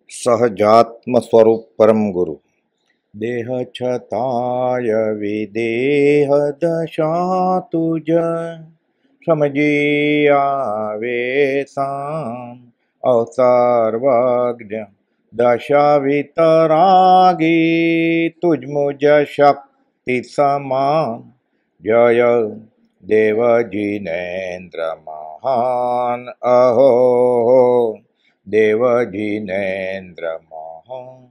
સહજાત્મ સ્વરૂપ પરમ ગુરુ. દેહ છતાય વિદેહ દશા તુજ સમજી આવે સામ અવસર્વજ્ઞ દશા વિતરાગી તુજ મુજ શક્તિ સમાન જય દેવ જીનેન્દ્ર મહાન અહો દેવ જીનેન્દ્ર મહાન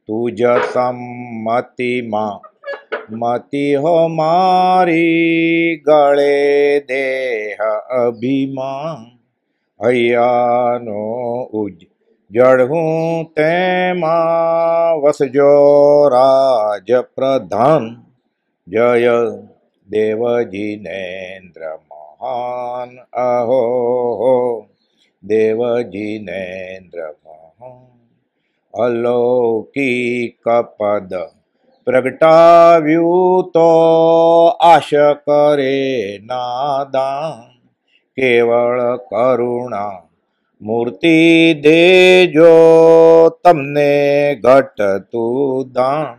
તુજ સંમતિમાં મતિ હો મારી ગળે દેહ અભિમાન હૈયાનો ઉજ્જળ હું તેમાં વસજો રાજ પ્રધાન જય દેવ જીનેન્દ્ર મહાન અહો દેવ જીનેન્દ્ર મહાન અલૌકિક પદ પ્રગટાવ્યું તો આશ કરે નાદાન કેવળ કરુણા મૂર્તિ દેજો તમને ઘટતું દાન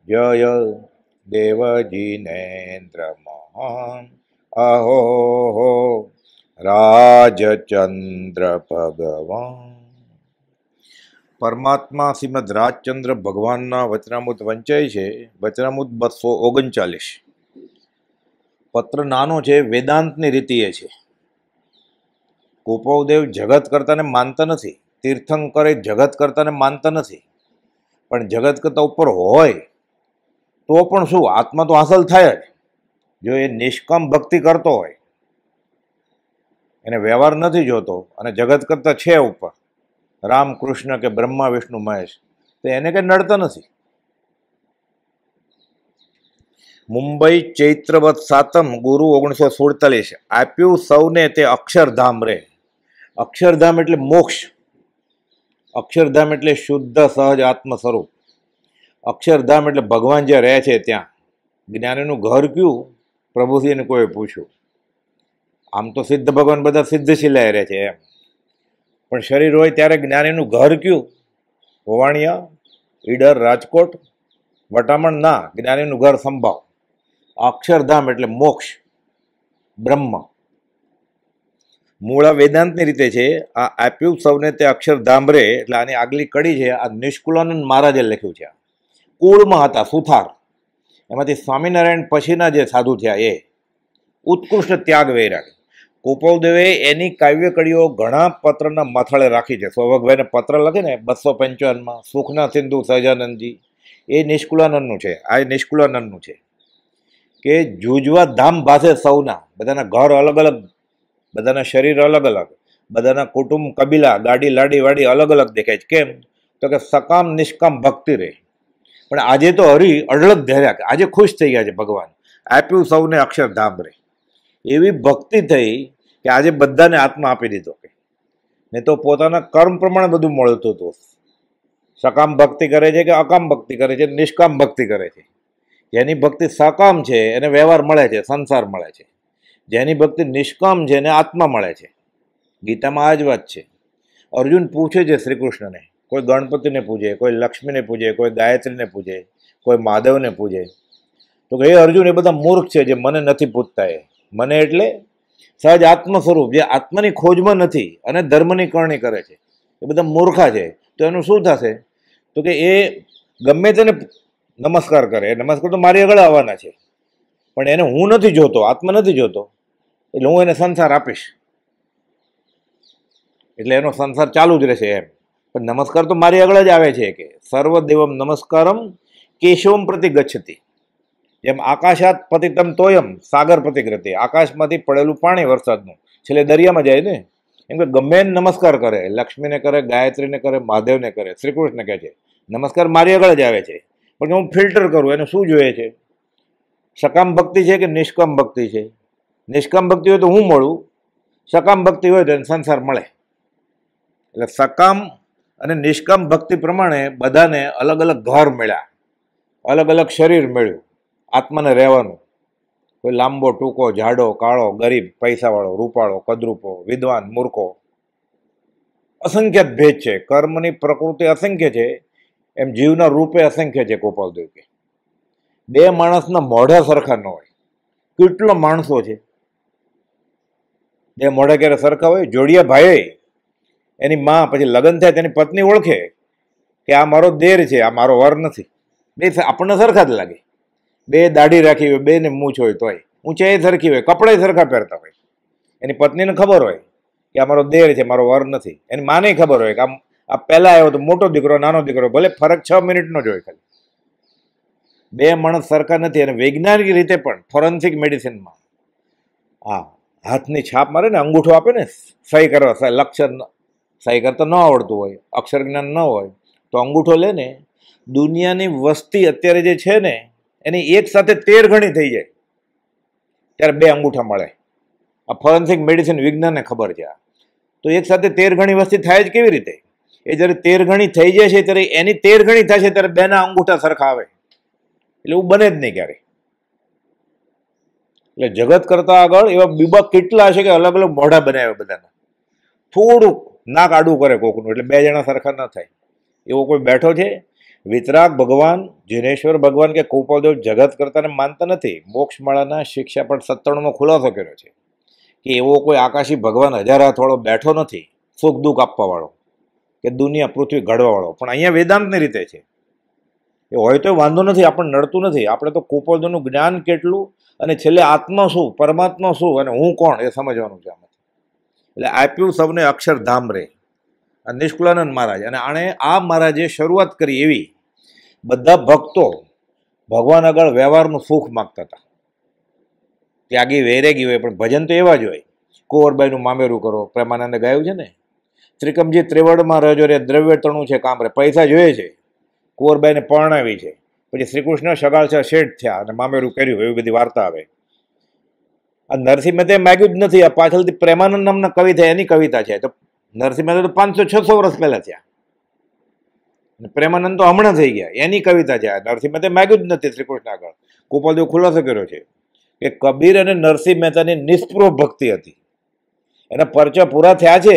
જય દેવ જીનેન્દ્ર મહાન અહો રાજચંદ્ર ભગવાન. પરમાત્મા શ્રીમદ રાજચંદ્ર ભગવાનના વચનામૃત વંચાય છે. વચનામૃત 239. પત્ર નાનો છે, વેદાંતની રીતિ એ છે. કુપોદેવ જગત કરતાને માનતા નથી, તીર્થંકરે જગત કરતાને માનતા નથી, પણ જગત કરતા ઉપર હોય તો પણ શું, આત્મા તો હાંસલ થાય જ. જો એ નિષ્કામ ભક્તિ કરતો હોય, એને વ્યવહાર નથી જોતો અને જગત કરતા છે ઉપર, રામ કૃષ્ણ કે બ્રહ્મા વિષ્ણુ મહેશ, તો એને કંઈ નડતા નથી. મુંબઈ ચૈત્રવત સાતમ ગુરુ 1947. આપ્યું સૌને તે અક્ષરધામ રે. અક્ષરધામ એટલે મોક્ષ. અક્ષરધામ એટલે શુદ્ધ સહજ આત્મ સ્વરૂપ. અક્ષરધામ એટલે ભગવાન જ્યાં રહે છે ત્યાં. જ્ઞાનીનું ઘર કયું? પ્રભુજીને કોઈ પૂછ્યું. આમ તો સિદ્ધ ભગવાન બધા સિદ્ધશિલાએ રહે છે એમ, પણ શરીર હોય ત્યારે જ્ઞાનીનું ઘર કયું? ભવાણિયા, ઈડર, રાજકોટ, વટામણ ના, જ્ઞાનીનું ઘર સંભાવ. અક્ષરધામ એટલે મોક્ષ, બ્રહ્મ. મૂળ વેદાંતની રીતે છે. આ આપ્યું સૌને તે અક્ષરધામ રે એટલે આની આગલી કડી છે. આ નિષ્કુળાનંદ મહારાજે લખ્યું છે. કુળમાં હતા સુથાર, એમાંથી સ્વામિનારાયણ પછીના જે સાધુ થયા એ ઉત્કૃષ્ટ ત્યાગ વૈરાગ. કુપોદેવે એની કાવ્ય કડીઓ ઘણા પત્રના મથળે રાખી છે. સૌભગભાઈને પત્ર લખે ને 255માં, સુખના સિંધુ સહજાનંદજી, એ નિષ્કુળાનંદનું છે. આ નિષ્કુળાનંદનું છે કે જુજવા ધામ ભાસે સૌના. બધાના ઘર અલગ અલગ, બધાના શરીર અલગ અલગ, બધાના કુટુંબ, કબીલા, ગાડી, લાડી, વાડી અલગ અલગ દેખાય છે. કેમ? તો કે સકામ નિષ્કામ ભક્તિ રહે. પણ આજે તો હરી અઢળક ધર્યા કે આજે ખુશ થઈ ગયા છે ભગવાન. આપ્યું સૌને અક્ષરધામ રે. એવી ભક્તિ થઈ કે આજે બધાને આત્મા આપી દીધો. કે ને તો પોતાના કર્મ પ્રમાણે બધું મળતું હતું. સકામ ભક્તિ કરે છે કે અકામ ભક્તિ કરે છે, નિષ્કામ ભક્તિ કરે છે. જેની ભક્તિ સકામ છે એને વ્યવહાર મળે છે, સંસાર મળે છે. જેની ભક્તિ નિષ્કામ છે એને આત્મા મળે છે. ગીતામાં આ જ વાત છે. અર્જુન પૂછે છે શ્રી કૃષ્ણને, કોઈ ગણપતિને પૂજે, કોઈ લક્ષ્મીને પૂજે, કોઈ ગાયત્રીને પૂજે, કોઈ મહાદેવને પૂજે. તો કે હે અર્જુન, એ બધા મૂર્ખ છે જે મને નથી પૂજતા. એ મને એટલે સહજ આત્મ સ્વરૂપ, જે આત્માની ખોજમાં નથી અને ધર્મની કરણી કરે છે, એ બધા મૂર્ખા છે. તો એનું શું થશે? તો કે એ ગમે તેને નમસ્કાર કરે. એ નમસ્કાર તો મારી આગળ આવવાના છે, પણ એને હું નથી જોતો, આત્મા નથી જોતો, એટલે હું એને સંસાર આપીશ, એટલે એનો સંસાર ચાલુ જ રહેશે એમ. પણ નમસ્કાર તો મારી આગળ જ આવે છે. કે સર્વદેવમ નમસ્કારમ કેશવમ પ્રતિ ગચ્છતિ. જેમ આકાશાત પતિતમ તોયમ સાગર પ્રતિગ્રતિ. આકાશમાંથી પડેલું પાણી વરસાદનું છેલ્લે દરિયામાં જાય ને. એમ કે ગમે એને નમસ્કાર કરે, લક્ષ્મીને કરે, ગાયત્રીને કરે, મહાદેવને કરે, શ્રી કૃષ્ણ કહે છે નમસ્કાર મારી આગળ જ આવે છે, પણ હું ફિલ્ટર કરું એને શું જોઈએ છે. સકામ ભક્તિ છે કે નિષ્કામ ભક્તિ છે? નિષ્કામ ભક્તિ હોય તો હું મળું, સકામ ભક્તિ હોય તો એને સંસાર મળે. એટલે સકામ અને નિષ્કામ ભક્તિ પ્રમાણે બધાને અલગ અલગ ઘર મળ્યા, અલગ અલગ શરીર મળ્યું આત્માને રહેવાનું. કોઈ લાંબો, ટૂંકો, જાડો, કાળો, ગરીબ, પૈસાવાળો, રૂપાળો, કદરૂપો, વિદ્વાન, મૂર્ખો, અસંખ્ય ભેદ છે. કર્મની પ્રકૃતિ અસંખ્ય છે, એમ જીવના રૂપે અસંખ્ય છે. ગોપાલદેવ કે બે માણસના મોઢા સરખા ન હોય. કેટલો માણસો છે, બે મોઢા ક્યારે સરખા હોય? જોડિયા ભાઈ, એની માં પછી લગ્ન થાય તેની પત્ની ઓળખે કે આ મારો દેર છે, આ મારો વર નથી. બે આપણને સરખા જ લાગે. બે દાઢી રાખી હોય, બે ને મૂછ હોય તોય, ઊંચાઈ સરખી હોય, કપડાં સરખા પહેરતા હોય. એની પત્નીને ખબર હોય કે આ મારો દેર છે, મારો વર નથી. એની માને ખબર હોય કે આ પહેલા આવ્યો તો મોટો દીકરો, નાનો દીકરો, ભલે ફરક 6 મિનિટનો જ હોય ખાલી. બે માણસ સરખા નથી. અને વૈજ્ઞાનિક રીતે પણ ફોરેન્સિક મેડિસિનમાં હા, હાથની છાપ મારે ને, અંગૂઠો આપે ને સહી કરવા, લક્ષર સહી કરતા ન આવડતું હોય, અક્ષર જ્ઞાન ન હોય, તો અંગૂઠો લે ને, દુનિયાની વસ્તી અત્યારે જે છે ને એની એક સાથે 13 ગણી થઈ જાય ત્યારે બે અંગૂઠા મળે. આ ફોરેન્સિક મેડિસિન વિજ્ઞાનને ખબર છે. તો એક સાથે 13 ગણી વસ્તી થાય જ કેવી રીતે? એ જ્યારે 13 ગણી થઈ જાય છે ત્યારે એની 13 ગણી થશે ત્યારે બેના અંગૂઠા સરખા આવે. એટલે એવું બને જ નહીં ક્યારે. એટલે જગત કરતા આગળ એવા બીબા કેટલા હશે કે અલગ અલગ મોઢા બનાવ્યા બધાના. થોડુંક નાક આડું કરે કોકનું એટલે બે જણા સરખા ન થાય. એવો કોઈ બેઠો છે? વિતરાગ ભગવાન, જીનેશ્વર ભગવાન કે ગોપાલદેવ જગત કરતાને માનતા નથી. મોક્ષમાળાના શિક્ષાપટ 97માં ખુલાસો કર્યો છે કે એવો કોઈ આકાશી ભગવાન 1000 હાથવાળો બેઠો નથી, સુખ દુઃખ આપવાવાળો કે દુનિયા પૃથ્વી ઘડવાવાળો. પણ અહીંયા વેદાંતની રીતે છે. એ હોય તો વાંધો નથી, આપણને નડતું નથી. આપણે તો ગોપાલદેવનું જ્ઞાન કેટલું અને છેલ્લે આત્મા શું, પરમાત્મા શું અને હું કોણ એ સમજવાનું છે આમાંથી. એટલે આપ્યું સૌને અક્ષરધામ રે, આ નિષ્કુળાનંદ મહારાજ. અને આણે આ મહારાજે શરૂઆત કરી એવી, બધા ભક્તો ભગવાન આગળ વ્યવહારનું સુખ માગતા હતા. ત્યાગી વૈરાગી હોય, પણ ભજન તો એવા જ હોય. કુંવરબાઈનું મામેરું કરો, પ્રેમાનંદે ગાયું છે ને, ત્રિકમજી ત્રેવડમાં રહેજો રે, દ્રવ્ય તણું છે કામ રે. પૈસા જોઈએ છે, કુંવરબાઈને પરણાવી છે, પછી શ્રીકૃષ્ણ સગાળછા શેઠ થયા અને મામેરું કર્યું, એવી બધી વાર્તા આવે. આ નરસિંહ મહેતાએ માગ્યું જ નથી. આ પાછળથી પ્રેમાનંદ નામના કવિ થયા, એની કવિતા છે. તો નરસિંહ મહેતા તો 500-600 વર્ષ પહેલા થયા, પ્રેમાનંદ તો હમણાં થઈ ગયા, એની કવિતા છે. નરસિંહ મહેતાએ માગ્યું જ નથી શ્રીકૃષ્ણ આગળ. ગોપાલદેવ ખુલાસો કર્યો છે કે કબીર અને નરસિંહ મહેતાની નિષ્પૃહ ભક્તિ હતી. એના પરચા પૂરા થયા છે.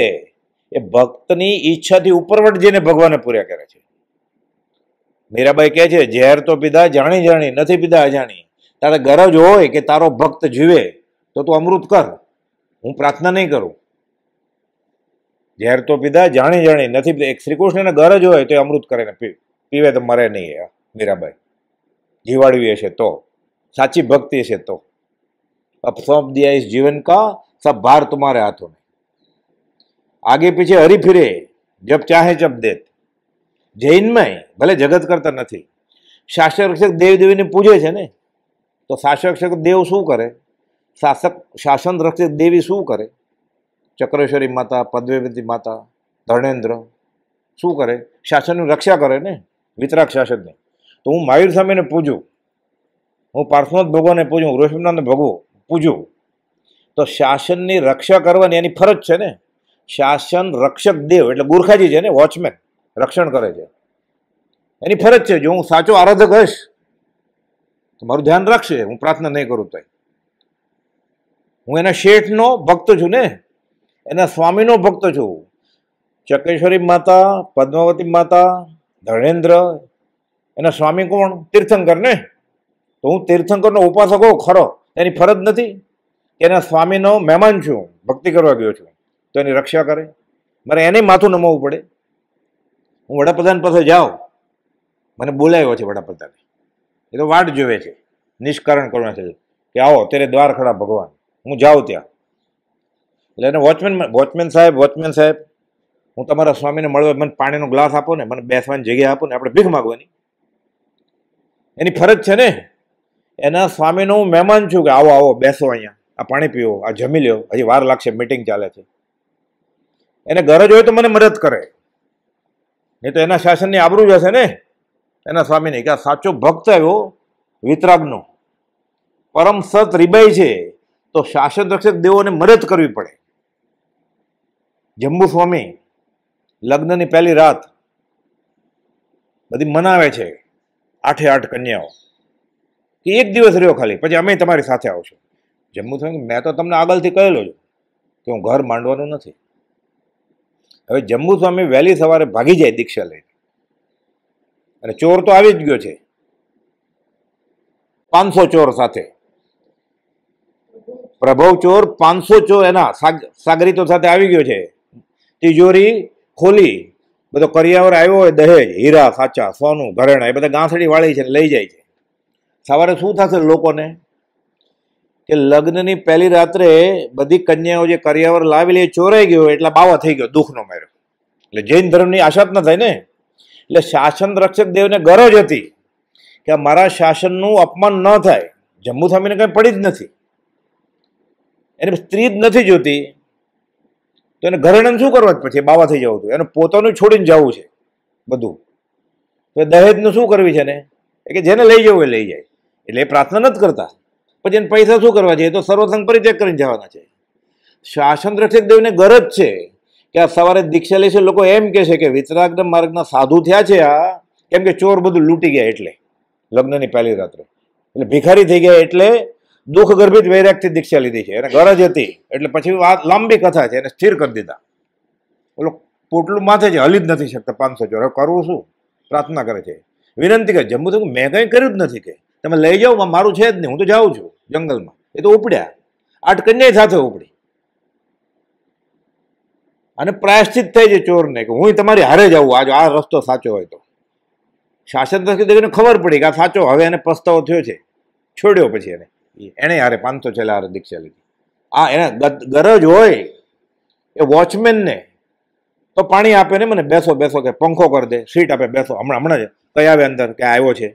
એ ભક્તની ઈચ્છાથી ઉપરવટ જઈને ભગવાને પૂર્યા કરે છે. મીરાબાઈ કહે છે, ઝેર તો પીધા જાણી જાણી, નથી પીધા અજાણી. તારે ગરજ હોય કે તારો ભક્ત જીવે તો તું અમૃત કર, હું પ્રાર્થના નહીં કરું. ઝેર તો પીધા જાણી જાણી, નથી પીધા. એક શ્રીકૃષ્ણને ગરજ હોય તો એ અમૃત કરે ને પીવે તો મરે નહીં. મીરાબાઈ જીવાડવી હશે તો, સાચી ભક્તિ હશે તો. અબ સૌંપ દિયા ઇસ જીવન કા, સબ ભાર તુમ્હારે હાથોं में, આગે પીછે હરી ફિરે, જબ ચાહે જબ દેત. જૈનમાં ભલે જગત કરતા નથી, શાસક રક્ષક દેવ દેવીને પૂજે છે ને, તો શાસક રક્ષક દેવ શું કરે? શાસન રક્ષક દેવી શું કરે? ચક્રેશ્વરી માતા, પદ્માવતી માતા, ધર્ણેન્દ્ર શું કરે? શાસનની રક્ષા કરે ને, વિતરાગ શાસનની. તો હું મહાવીર સ્વામીને પૂજું, હું પાર્શ્વનાથ ભગવાનને પૂજું, ઋષભનાથને પૂજું, તો શાસનની રક્ષા કરવાની એની ફરજ છે ને. શાસન રક્ષક દેવ એટલે ગુરખાજી છે ને, વોચમેન, રક્ષણ કરે છે, એની ફરજ છે. જો હું સાચો આરાધક હશ તો મારું ધ્યાન રાખશે, હું પ્રાર્થના નહીં કરું તો. હું એના શેઠનો ભક્ત છું ને, એના સ્વામીનો ભક્ત છું. ચક્રેશ્વરી માતા, પદ્માવતી માતા, ધર્ણેન્દ્ર, એના સ્વામી કોણ? તીર્થંકર ને. તો હું તીર્થંકરનો ઉપાસક હોઉં ખરો, એની ફરજ નથી કે એના સ્વામીનો મહેમાન છું, ભક્તિ કરવા ગયો છું તો એની રક્ષા કરે? મારે એને માથું નમાવવું પડે? હું વડાપ્રધાન પાસે જાઉં, મને બોલાવ્યો છે વડાપ્રધાને, એ તો વાટ જોવે છે, નિષ્કારણ કરવા છે કે આવો તેરે દ્વાર ખડા ભગવાન, હું જાઉં ત્યાં. એટલે એને વોચમેન સાહેબ, હું તમારા સ્વામીને મળવા, મને પાણીનો ગ્લાસ આપો ને, મને બેસવાની જગ્યા આપો ને, આપણે ભીખ માગવાની. એની ફરજ છે ને. એના સ્વામીનો હું મહેમાન છું કે આવો આવો બેસો અહીંયા, આ પાણી પીવો, આ જમી લ્યો, હજી વાર લાગશે, મિટિંગ ચાલે છે. એને ગરજ હોય તો મને મદદ કરે, નહીં તો એના શાસનની આબરૂ જશે ને, એના સ્વામીને. કે આ સાચો ભક્ત આવ્યો વિતરાગનો, પરમ સત રીબાઈ છે, તો શાસન રક્ષક દેવોને મદદ કરવી પડે. જંબુ સ્વામી લગ્નની પહેલી રાત બધી મનાવે છે, 8 કન્યાઓ, કે એક દિવસ રહ્યો ખાલી, પછી અમે તમારી સાથે આવશું. જંબુ સ્વામી, મેં તો તમને આગળથી કહેલો છું કે હું ઘર માંડવાનું નથી. હવે જંબુસ્વામી વહેલી સવારે ભાગી જાય દીક્ષા લઈને, અને ચોર તો આવી જ ગયો છે 500 ચોર સાથે. પ્રભવ ચોર 500 ચોર એના સાગરીતો સાથે આવી ગયો છે. તિજોરી ખોલી, બધો કરિયાવર આવ્યો હોય, દહેજ, હીરા સાચા, સોનું, ઘરેણા, એ બધા ગાંસડી વાળી છે, લઈ જાય છે. સવારે શું થશે લોકોને કે લગ્નની પહેલી રાત્રે બધી કન્યાઓ જે કરિયાવર લાવેલી એ ચોરાઈ ગયો, એટલે બાવા થઈ ગયો, દુઃખનો માર્યો. એટલે જૈન ધર્મની આશા જ ન થાય ને. એટલે શાસન રક્ષક દેવને ગરજ હતી કે મારા શાસનનું અપમાન ન થાય. જંબુસ્વામીને કંઈ પડી જ નથી, એને સ્ત્રી જ નથી જોતી, તો એને ઘરેણાને શું કરવા પછી બાવા થઈ જવું હતું? એને પોતાનું છોડીને જવું છે બધું. તો દહેજનું શું કરવી છે ને, કે જેને લઈ જવું એ લઈ જાય. એટલે એ પ્રાર્થના નથી કરતા, પછી એને પૈસા શું કરવા છે? એ તો સર્વસંગ પરિત્યાગ કરીને જવાના છે. શાસન રક્ષક દેવને ગરજ છે કે આ સવારે દીક્ષા લેશે. લોકો એમ કે છે કે વિતરાગ માર્ગના સાધુ થયા છે આ, કેમ કે ચોર બધું લૂંટી ગયા, એટલે લગ્નની પહેલી રાત્રે, એટલે ભિખારી થઈ ગયા, એટલે દુઃખ ગર્ભિત વૈરાગથી દીક્ષા લીધી છે, એને ગરજ હતી. એટલે પછી વાત લાંબી કથા છે, એને સ્થિર કરી દીધા. ઓલો પોટલું માથે છે, હલી જ નથી શકતા 500 ચોર. હવે કરવું શું? પ્રાર્થના કરે છે, વિનંતી કરે. જમ્મુ તો મેં કંઈ કર્યું જ નથી, કે તમે લઈ જાઓ, મારું છે જ નહીં, હું તો જાઉં છું જંગલમાં. એ તો ઉપડ્યા, 8 કન્યા સાથે ઉપડી. અને પ્રાયશ્ચિત થાય છે ચોરને કે હું તમારી હારે જાઉં, આ રસ્તો સાચો હોય તો. શાસન દેવીને ખબર પડી કે આ સાચો, હવે એને પસ્તાવો થયો છે, છોડ્યો પછી એને હારે 500 છેલ્લા હારે દીક્ષા લીધી. આ એને ગરજ હોય એ વોચમેનને તો પાણી આપે ને, મને બેસો બેસો કે પંખો કરી દે, સીટ આપે, બેસો, હમણાં જ કઈ આવે અંદર કે આવ્યો છે.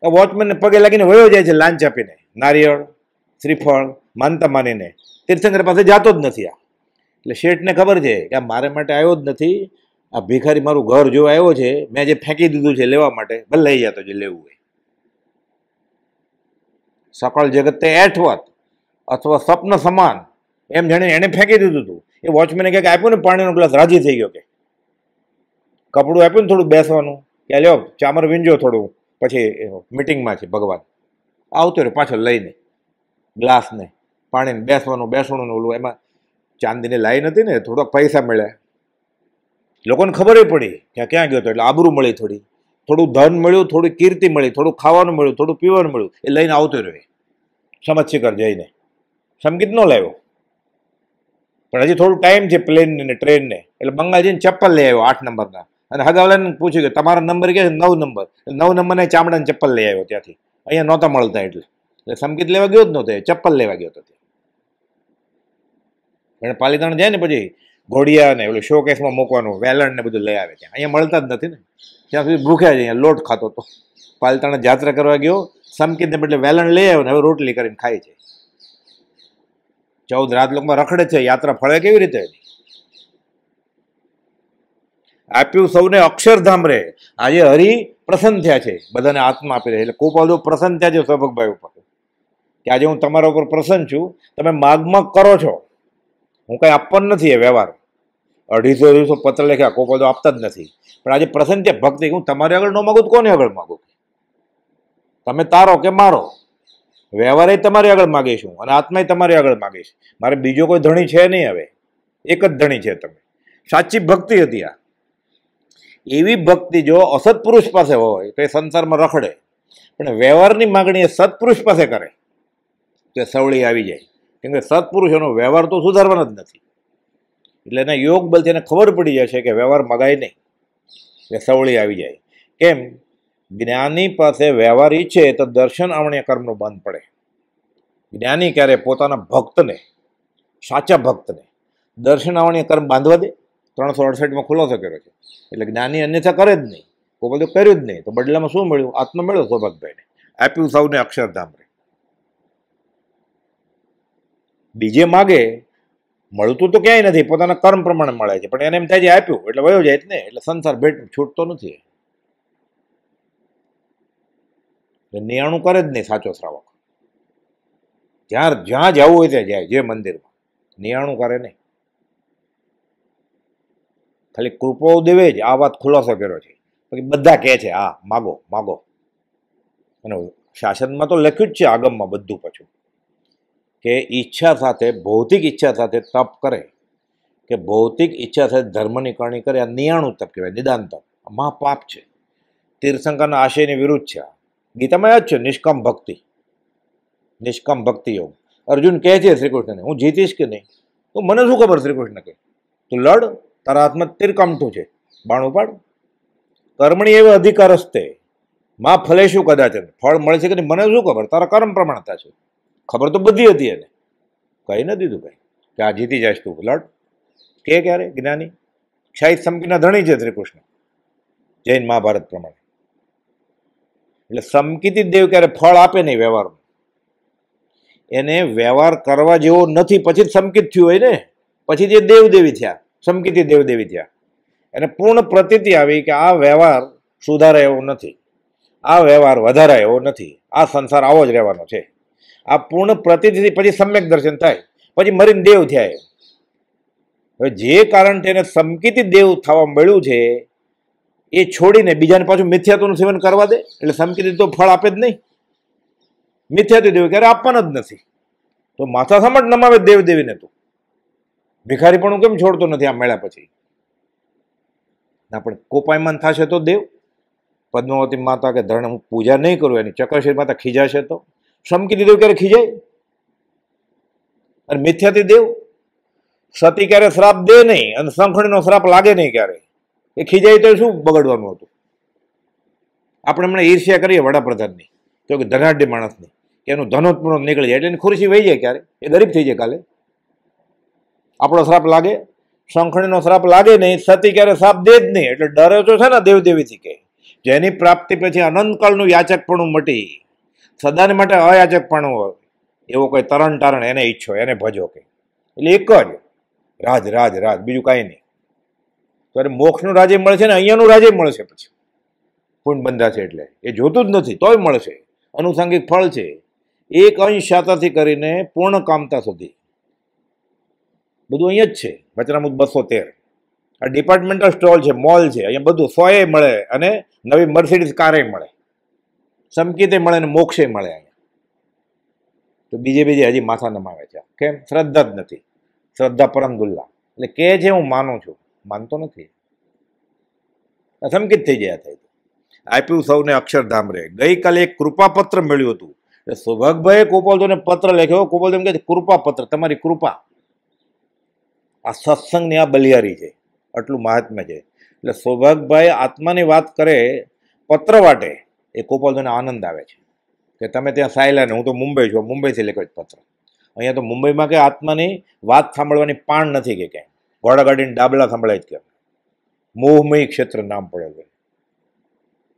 વોચમેનને પગે લાગીને વયો જાય છે લાંચ આપીને, નારિયેળ શ્રીફળ માનતા માનીને. તીર્થંકર પાસે જાતો જ નથી આ. એટલે શેઠને ખબર છે કે આ મારે માટે આવ્યો જ નથી, આ ભિખારી મારું ઘર જો આવ્યો છે, મેં જે ફેંકી દીધું છે લેવા માટે, ભલે લઈ જતો જે લેવું હોય. સકળ જગત તે એઠવત અથવા સ્વપ્ન સમાન એમ જાણે એને ફેંકી દીધું હતું. એ વોચમેને કંઈક આપ્યું ને પાણીનો ગ્લાસ, રાજી થઈ ગયો. કે કપડું આપ્યું ને થોડું બેસવાનું, કે લ્યો ચામર વીંજો થોડું, પછી મિટિંગમાં છે ભગવાન, આવતો રહ્યો પાછળ લઈને ગ્લાસને પાણીને, બેસવાનું ઓલું. એમાં ચાંદીની લાઈન હતી ને, થોડોક પૈસા મળ્યા, લોકોને ખબર પડી કે ક્યાં ગયો હતો. એટલે આબરૂ મળી, થોડું ધન મળ્યું, થોડી કીર્તિ મળી, થોડું ખાવાનું મળ્યું, થોડું પીવાનું મળ્યું. એ લઈને આવતો રહ્યો સમજ શિખર જઈને. સંગીત ન લાવ્યો, પણ હજી થોડું ટાઈમ છે પ્લેનને ને ટ્રેનને. એટલે બંગાળ જઈને ચપ્પલ લઈ આવ્યો 8 નંબરના. અને હગાવાલાને પૂછ્યું કે તમારો નંબર ક્યાં છે? 9 નંબર. 9 નંબરના ચામડાને ચપ્પલ લઈ આવ્યો ત્યાંથી, અહીંયા નહોતા મળતા. એટલે સંગીત લેવા ગયો જ નહોતો, ચપ્પલ લેવા ગયો હતો. એને પાલીતાણા જાય ને પછી ઘોડિયા ને ઓલું શોકેસમાં મૂકવાનું, વેલણ ને બધું લઈ આવે. ત્યાં અહીંયા મળતા જ નથી ને, ત્યાં સુધી ભૂખ્યા છે. અહીંયા લોટ ખાતો હતો. પાલીતાણા જાત્રા કરવા ગયો, સંકીતને બદલે વેલણ લઈ આવ્યો ને હવે રોટલી કરીને ખાય છે. 14 રાત લોકમાં રખડે છે, યાત્રા ફળે કેવી રીતે? આપ્યું સૌને અક્ષરધામ રે. આજે હરિ પ્રસન્ન થયા છે, બધાને આત્મા આપી રહ્યા. એટલે ખૂબ બધું પ્રસન્ન થયા છે સૌભગભાઈ ઉપર, કે આજે હું તમારા ઉપર પ્રસન્ન છું, તમે માગ કરો છો, હું કઈ આપવાનું નથી. એ વ્યવહાર 250 પત્ર લખ્યા, કોઈ બધું આપતા જ નથી. પણ આજે પ્રસન્ન છે ભક્તિ, હું તમારી આગળ ન માગું તો કોને આગળ માગું? તમે તારો કે મારો વ્યવહાર તમારી આગળ માગીશું, અને આત્મા તમારી આગળ માગીશ. મારે બીજો કોઈ ધણી છે નહીં, હવે એક જ ધણી છે તમે. સાચી ભક્તિ હતી આ. એવી ભક્તિ જો અસત્પુરુષ પાસે હોય તો એ સંસારમાં રખડે, પણ વ્યવહારની માગણી એ સત્પુરુષ પાસે કરે તો એ સવળી આવી જાય. કેમ કે સત્પુરુષોનો વ્યવહાર તો સુધારવાનો જ નથી. એટલે એના યોગ બલથી એને ખબર પડી જાય છે કે વ્યવહાર મગાય નહીં, એટલે સવળી આવી જાય. કેમ? જ્ઞાની પાસે વ્યવહાર ઈચ્છે તો દર્શન આવણીય કર્મનું બંધ પડે. જ્ઞાની ક્યારે પોતાના ભક્તને, સાચા ભક્તને દર્શન આવણીય કર્મ બાંધવા દે? 368માં ખુલાસો કર્યો છે. એટલે જ્ઞાની અન્યથા કરે જ નહીં, કોઈ બધું કર્યું જ નહીં, તો બદલામાં શું મળ્યું? આત્મા મળ્યો સૌભાગભાઈને. આપ્યું સૌને અક્ષરધામ રે. બીજે માગે મળતું તો ક્યાંય નથી, પોતાના કર્મ પ્રમાણે મળે છે. પણ એને એમ થાય છે આપ્યું એટલે વયો જાય જ ને, એટલે સંસાર ભેટ છૂટતો નથી. નિયાણું કરે જ નહીં સાચો શ્રાવક. જ્યાં જવું હોય ત્યાં જાય, જે મંદિરમાં, નિયાણું કરે નહીં. ખાલી કૃપાઓ દેવે જ આ વાત ખુલાસો કર્યો છે. પછી બધા કહે છે હા માગો માગો. અને શાસનમાં તો લખ્યું જ છે આગમમાં બધું, પાછું કે ઈચ્છા સાથે, ભૌતિક ઈચ્છા સાથે તપ કરે કે ભૌતિક ઈચ્છા સાથે ધર્મની કરણી કરે આ 99 તપ કહેવાય, નિદાન તપ. મહાપાપ છે, તીર્થંકરના આશયની વિરુદ્ધ છે. ગીતામાં યાદ છે નિષ્કામ ભક્તિ, નિષ્કામ ભક્તિ યોગ. અર્જુન કહે છે શ્રી કૃષ્ણને, હું જીતીશ કે નહીં? તો મને શું ખબર? શ્રી કૃષ્ણ કહે, તું લડ, તારા હાથમાં તીરકામઠું છે, બાણ ઉપાડ. કર્મણી એવો અધિકાર હસ્તે માં ફલે શું કદાચ, ફળ મળે છે કે નહીં મને શું ખબર? તારા કર્મ પ્રમાણતા છે. ખબર તો બધી હતી એને, કહી ન દીધું ભાઈ કે આ જીતી જાય તું, લડ. કે ક્યારે જ્ઞાની ક્ષાહિત સમકીના ધણી છે શ્રી કૃષ્ણ જૈન મહાભારત પ્રમાણે. એટલે સમકીતી દેવ ક્યારે ફળ આપે નહીં વ્યવહારમાં, એને વ્યવહાર કરવા જેવો નથી પછી જ સમકિત થયું હોય ને, પછી જે દેવદેવી થયા, સમકિતી દેવદેવી થયા. એને પૂર્ણ પ્રતીતિ આવી કે આ વ્યવહાર સુધારે એવો નથી, આ વ્યવહાર વધારે એવો નથી, આ સંસાર આવો જ રહેવાનો છે. આ પૂર્ણ પ્રતીતિ પછી સમ્યક દર્શન થાય, પછી મરીને દેવ થયા. હવે જે કારણ તેને સમકિતી દેવ થવા મળ્યું છે એ છોડીને બીજાને પાછું મિથ્યાત્વનું સેવન કરવા દે, એટલે સમકિતી તો ફળ આપે જ નહીં. મિથ્યાત્વ દેવ ક્યારે આપવાના જ નથી, તો માથા સમટ નમાવે દેવદેવીને. તું ભિખારી પણ કેમ છોડતો નથી આ મળ્યા પછી? ના પણ કોપાયમાન થશે તો દેવ, પદ્માવતી માતા કે ધરણ હું પૂજા નહીં કરું એની, ચક્રશીલ માતા ખીજાશે તો? સમકિતી દેવ ક્યારે ખીજાય? અને મિથ્યાથી દેવ સતી ક્યારે શ્રાપ દે નહીં, અને શંખણીનો શ્રાપ લાગે નહીં ક્યારે. એ ખીજાય તો શું બગડવાનું હતું? આપણે હમણાં ઈર્ષ્યા કરીએ વડાપ્રધાનની, તો કે ધનાઢ્ય માણસની, કે એનું ધનોત્પન્ન નીકળી જાય એટલે એની ખુરશી વહી જાય ક્યારે, એ ગરીબ થઈ જાય કાલે. આપણો શ્રાપ લાગે, શંખણીનો શ્રાપ લાગે નહીં, સતી ક્યારે શ્રાપ દે જ નહીં. એટલે ડરે તો છે ને દેવદેવીથી, કે જેની પ્રાપ્તિ પછી અનંતકાળનું યાચકપણું મટી, સદાને માટે અયાચકપણું હોય એવો કોઈ તરણ તારણ એને ઈચ્છો, એને ભજો. કે એટલે એક જ રાજ રાજ રાજ, બીજું કાંઈ નહીં. તો અરે મોક્ષનું રાજ્ય મળશે ને અહીંયાનું રાજ્ય મળશે પછી પૂર્ણ બંધાશે. એટલે એ જોતું જ નથી તોય મળશે. અનુસાંગિક ફળ છે, એક અંશ શાતાથી કરીને પૂર્ણ કામતા સુધી બધું અહીંયા જ છે. વચનામૃત 213. આ ડિપાર્ટમેન્ટલ સ્ટોલ છે, મોલ છે, અહીંયા બધું 100 મળે અને નવી મર્સિડીઝ કારે મળે, સમકીતે મળે અને મોક્ષે મળે અહીંયા. તો બીજે હજી માથા નમાવે છે. કેમ? શ્રદ્ધા જ નથી. શ્રદ્ધા પરમ દુલ્લા. એટલે કે છે હું માનું છું, માનતો નથી, અસંકિત થઈ ગયા થાય. આપ્યું સૌને અક્ષરધામ રે. ગઈકાલે એક કૃપાપત્ર મળ્યું હતું, એટલે સૌભાગભાઈએ ગોપાલજીને પત્ર લખ્યો. ગોપાલજી એમ કહે છે કૃપાપત્ર, તમારી કૃપા. આ સત્સંગની આ બલિયારી છે, આટલું મહાત્મ્ય છે. એટલે સૌભાગભાઈ આત્માની વાત કરે પત્ર વાટે, એ ગોપાલજીને આનંદ આવે છે કે તમે ત્યાં સાયલા ને, હું તો મુંબઈ છું, મુંબઈથી લખ્યો પત્ર. અહીંયા તો મુંબઈમાં કે આત્માની વાત સાંભળવાની પાણ નથી કે ક્યાંય, ઘોડાગાડીને ડાબલા સંભળાય જ કેમ. મોહમય ક્ષેત્ર નામ પડેલું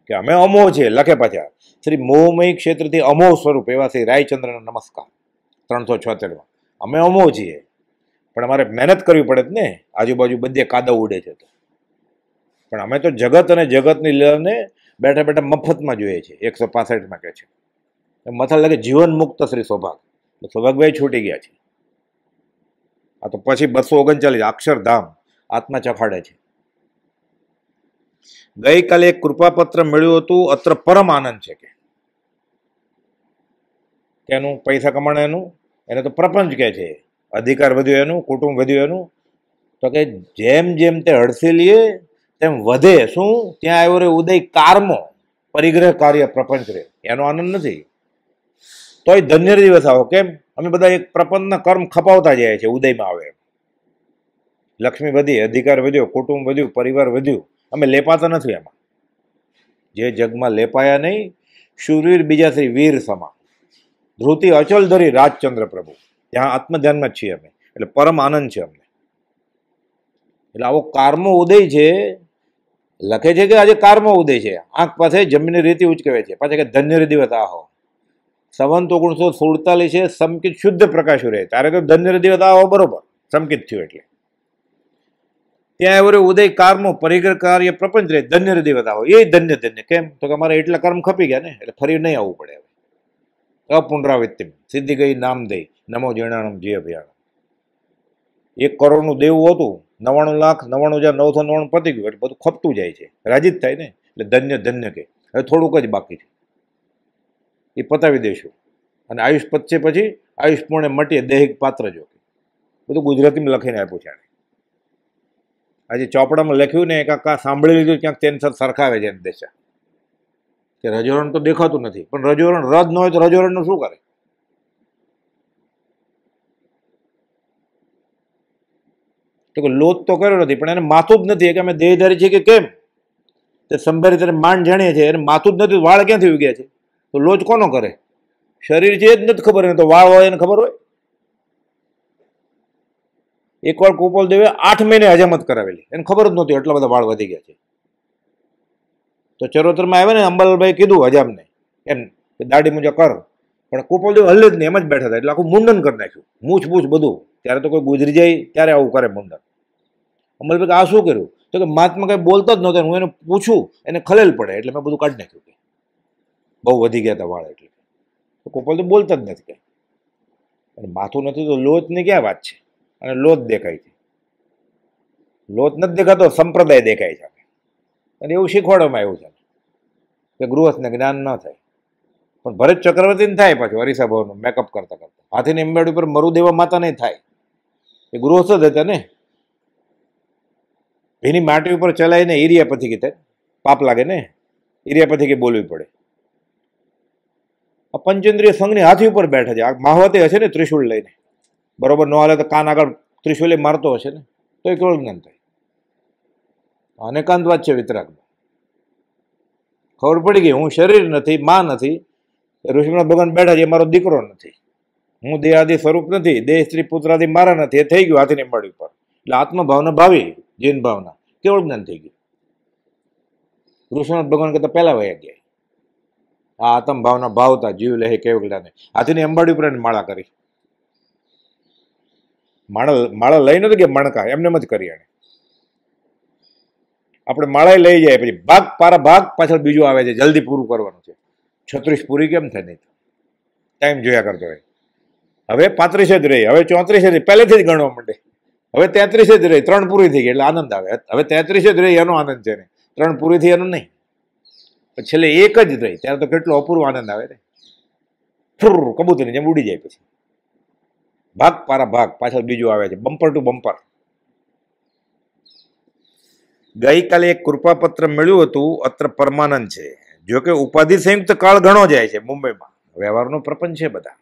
કે અમે અમોહ છે, લખે પાછા શ્રી મોહમય ક્ષેત્રથી અમોહ સ્વરૂપ એવા શ્રી રાયચંદ્રનો નમસ્કાર 376માં. અમે અમોહ છીએ, પણ અમારે મહેનત કરવી પડે જ ને, આજુબાજુ બધે કાદવ ઉડે છે તો. પણ અમે તો જગત અને જગતની લીલાને બેઠા બેઠા મફતમાં જોઈએ છે. 165માં કહે છે મથા લાગે જીવન મુક્ત શ્રી સૌભાગ. સૌભાગભાઈ છૂટી ગયા છે. આ તો પછી 239 અક્ષરધામ આત્મા ચખાડે છે. ગઈકાલે એક કૃપાપત્ર મળ્યું હતું, અત્ર પરમ આનંદ છે. કે એનું પૈસા કમાણ એનું, એને તો પ્રપંચ કહે છે, અધિકાર વધ્યો એનું, કુટુંબ વધ્યું એનું. તો કે જેમ જેમ તે હડસેલીએ તેમ વધે શું? ત્યાં આવ્યો રે ઉદય કારમો, પરિગ્રહ કાર્ય પ્રપંચ રે, એનો આનંદ નથી. તોય ધન્ય દિવસ આવો. કેમ? અમે બધા એક પ્રપંચના કર્મ ખપાવતા જાય છે, ઉદયમાં આવે. લક્ષ્મી વધી, અધિકાર વધ્યો, કુટુંબ વધ્યું, પરિવાર વધ્યું, અમે લેપાતા નથી એમાં. જે જગમાં લેપાયા નહીં, શૂરવીર બીજા શ્રી વીર સમા, ધ્રુતિ અચલ ધરી રાજચંદ્ર પ્રભુ, ત્યાં આત્મધ્યાનમાં જ છીએ અમે. એટલે પરમ આનંદ છે અમને. એટલે આવો કારમો ઉદય છે. લખે છે કે આજે કારમો ઉદય છે. આંખ પાસે જમીનની રીતિ ઉચકે છે. પાછા કે ધન્ય દિવસ આહો. સંવંત 1947 સમકિત શુદ્ધ પ્રકાશ રહે, ત્યારે તો ધન્ય દિવસ આવો બરોબર સમકિત થયું. એટલે ત્યાં એવો ઉદય કારમો પરિગ્રહ કાર્ય પ્રપંચ રહે, ધન્ય દિવસ આવો. એ ધન્ય ધન્ય. કેમ? તો કે અમારે એટલા કર્મ ખપી ગયા ને, એટલે ફરી નહીં આવવું પડે. હવે અપુનરાવૃત્તિ સિદ્ધિ ગઈ નામ દઈ, નમો જીર્ણાણમ જી અભિયાન. 1 કરોડનું દેવું હતું, 99,99,999 પતી ગયું. એટલે બધું ખપતું જાય છે, રાજી જ થાય ને. એટલે ધન્ય ધન્ય કે હવે થોડુંક જ બાકી છે, એ પતાવી દઈશું. અને આયુષ પતશે પછી આયુષ પૂર્ણે મટીએ દૈહિક પાત્ર જો. બધું ગુજરાતીમાં લખીને આપ્યું છે. આજે ચોપડામાં લખ્યું ને કાંક સાંભળી લીધું ક્યાંક તેની સરખાવે છે દેશા કે રજોરણ તો દેખાતું નથી, પણ રજોરણ રદ ન હોય તો રજોરણનું શું કરે? તો કે લોચ તો કર્યો નથી, પણ એને માથું જ નથી કે અમે દેહધારી છીએ કે કેમ? તે સંભારી ત્યારે માંડ જાણીએ છીએ, એને માથું જ નથી, વાળ ક્યાંથી ઉગ્યા છે? તો લોચ કોનો કરે? શરીર છે એ જ નથી ખબર, એને તો વાળ હોય એને ખબર હોય. એકવાર ગોપાલ દેવે 8 મહિને હજામત કરાવેલી, એને ખબર જ નહોતી એટલા બધા વાળ વધી ગયા છે. તો ચરોતરમાં આવે ને અંબાલાલભાઈ કીધું હજામને એમ કે દાઢી મૂંજા કર, પણ ગોપાલદેવ હલ્લે જ નહીં, એમ જ બેઠા હતા. એટલે આખું મુંડન કરી નાખ્યું, મૂછ બૂછ બધું. ત્યારે તો કોઈ ગુજરી જાય ત્યારે આવું કરે મુંડન. અંબાલાલભાઈ આ શું કર્યું? તો કે મહાત્મા કઈ બોલતા જ નહોતા, હું એને પૂછું એને ખલેલ પડે એટલે મેં બધું કાઢી નાખ્યું, કે બહુ વધી ગયા હતા વાળ એટલે. ગોપાલ તો બોલતા જ નથી કઈ, અને માથું નથી તો લોચની ક્યાં વાત છે? અને લોચ દેખાય છે, લોચ નથી દેખાતો, સંપ્રદાય દેખાય છે. અને એવું શીખવાડવામાં આવ્યું છે કે ગૃહસ્થને જ્ઞાન ન થાય. પણ ભરત ચક્રવર્તીને થાય પાછું હરીસા ભવનનું મેકઅપ કરતા કરતા. હાથીની અંબાડી ઉપર મરુદેવા માતા નહીં થાય, એ ગૃહસ્થ જ હતા ને. એની માટી ઉપર ચલાવીને ઈરિયા પથિકી થાય, પાપ લાગે ને, ઈરિયા પથિકી બોલવી પડે. આ પંચેન્દ્રિય સંઘની હાથી ઉપર બેઠા છે. આ માહવતે હશે ને ત્રિશુળ લઈને, બરોબર ન હાલે તો કાન આગળ ત્રિશુલે મારતો હશે ને, તો એ કેવળ જ્ઞાન થાય. અનેકાંત વાત છે વિતરાગનો. ખબર પડી ગઈ હું શરીર નથી, માં નથી, ઋષિનાથ ભગવાન બેઠા છે, મારો દીકરો નથી, હું દેહાદી સ્વરૂપ નથી, દેહ સ્ત્રી પુત્રાદી મારા નથી. એ થઈ ગયું હાથીની અંબાડી ઉપર. એટલે આત્મભાવના ભાવી જૈન ભાવના કેવળ જ્ઞાન થઈ ગયું. ઋષિનાથ ભગવાન કરતા પહેલા વયા ગયા. આ આત્મ ભાવના ભાવતા જીવ લે કેવળ જ્ઞાને હાથીની અંબાડી ઉપર માળા કરી. માળા લઈ નથી કે મણકા એમને જ કરી. એને આપણે માળા લઈ જાય પછી ભાગ પારા ભાગ પાછળ બીજું આવે છે, જલ્દી પૂરું કરવાનું છે. 36 પૂરી કેમ થાય? નહીં ટાઈમ જોયા કરતો હોય. હવે 35 જ રહી, હવે 34 જ રહી, પહેલેથી જ ગણવા માંડે. હવે 33 જ રહી, 3 પૂરી થઈ ગઈ એટલે આનંદ આવે. હવે 33 જ રહી એનો આનંદ છે ને, 3 પૂરી થઈ એનો નહીં. છેલ્લે 1 જ રહી ત્યારે તો કેટલો અપૂર્વ આનંદ આવે ને. કબૂતરની જેમ ઉડી જાય પછી ભાગ પારા ભાગ પાછળ બીજું આવે છે, બમ્પર ટુ બમ્પર. ગઈકાલે એક કૃપાપત્ર મળ્યું હતું, અત્ર પરમાનંદ છે. જોકે ઉપાધિ સંયુક્ત કાળ ઘણો જાય છે મુંબઈમાં, વ્યવહારનો પ્રપંચ છે બધા.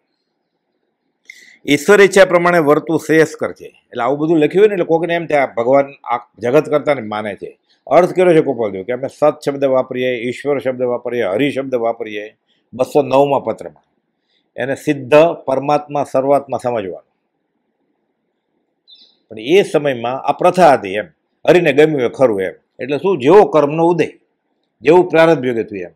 ઈશ્વર ઈચ્છા પ્રમાણે વર્તું શ્રેયસ્કર છે. એટલે આવું બધું લખ્યું હોય ને એટલે કોઈને એમ થાય ભગવાન આ જગત કરતા ને માને છે. અર્થ કર્યો છે ગોપાલદેવ કે અમે સત શબ્દ વાપરીએ, ઈશ્વર શબ્દ વાપરીએ, હરિ શબ્દ વાપરીએ 209માં પત્રમાં. એને સિદ્ધ પરમાત્મા સર્વાત્મા સમજવાનું. પણ એ સમયમાં આ પ્રથા હતી એમ, હરિને ગમ્યું એ ખરું એમ. એટલે શું, જેવો કર્મનો ઉદય, જેવું પ્રારબ્ધ યોગ્ય થયું એમ.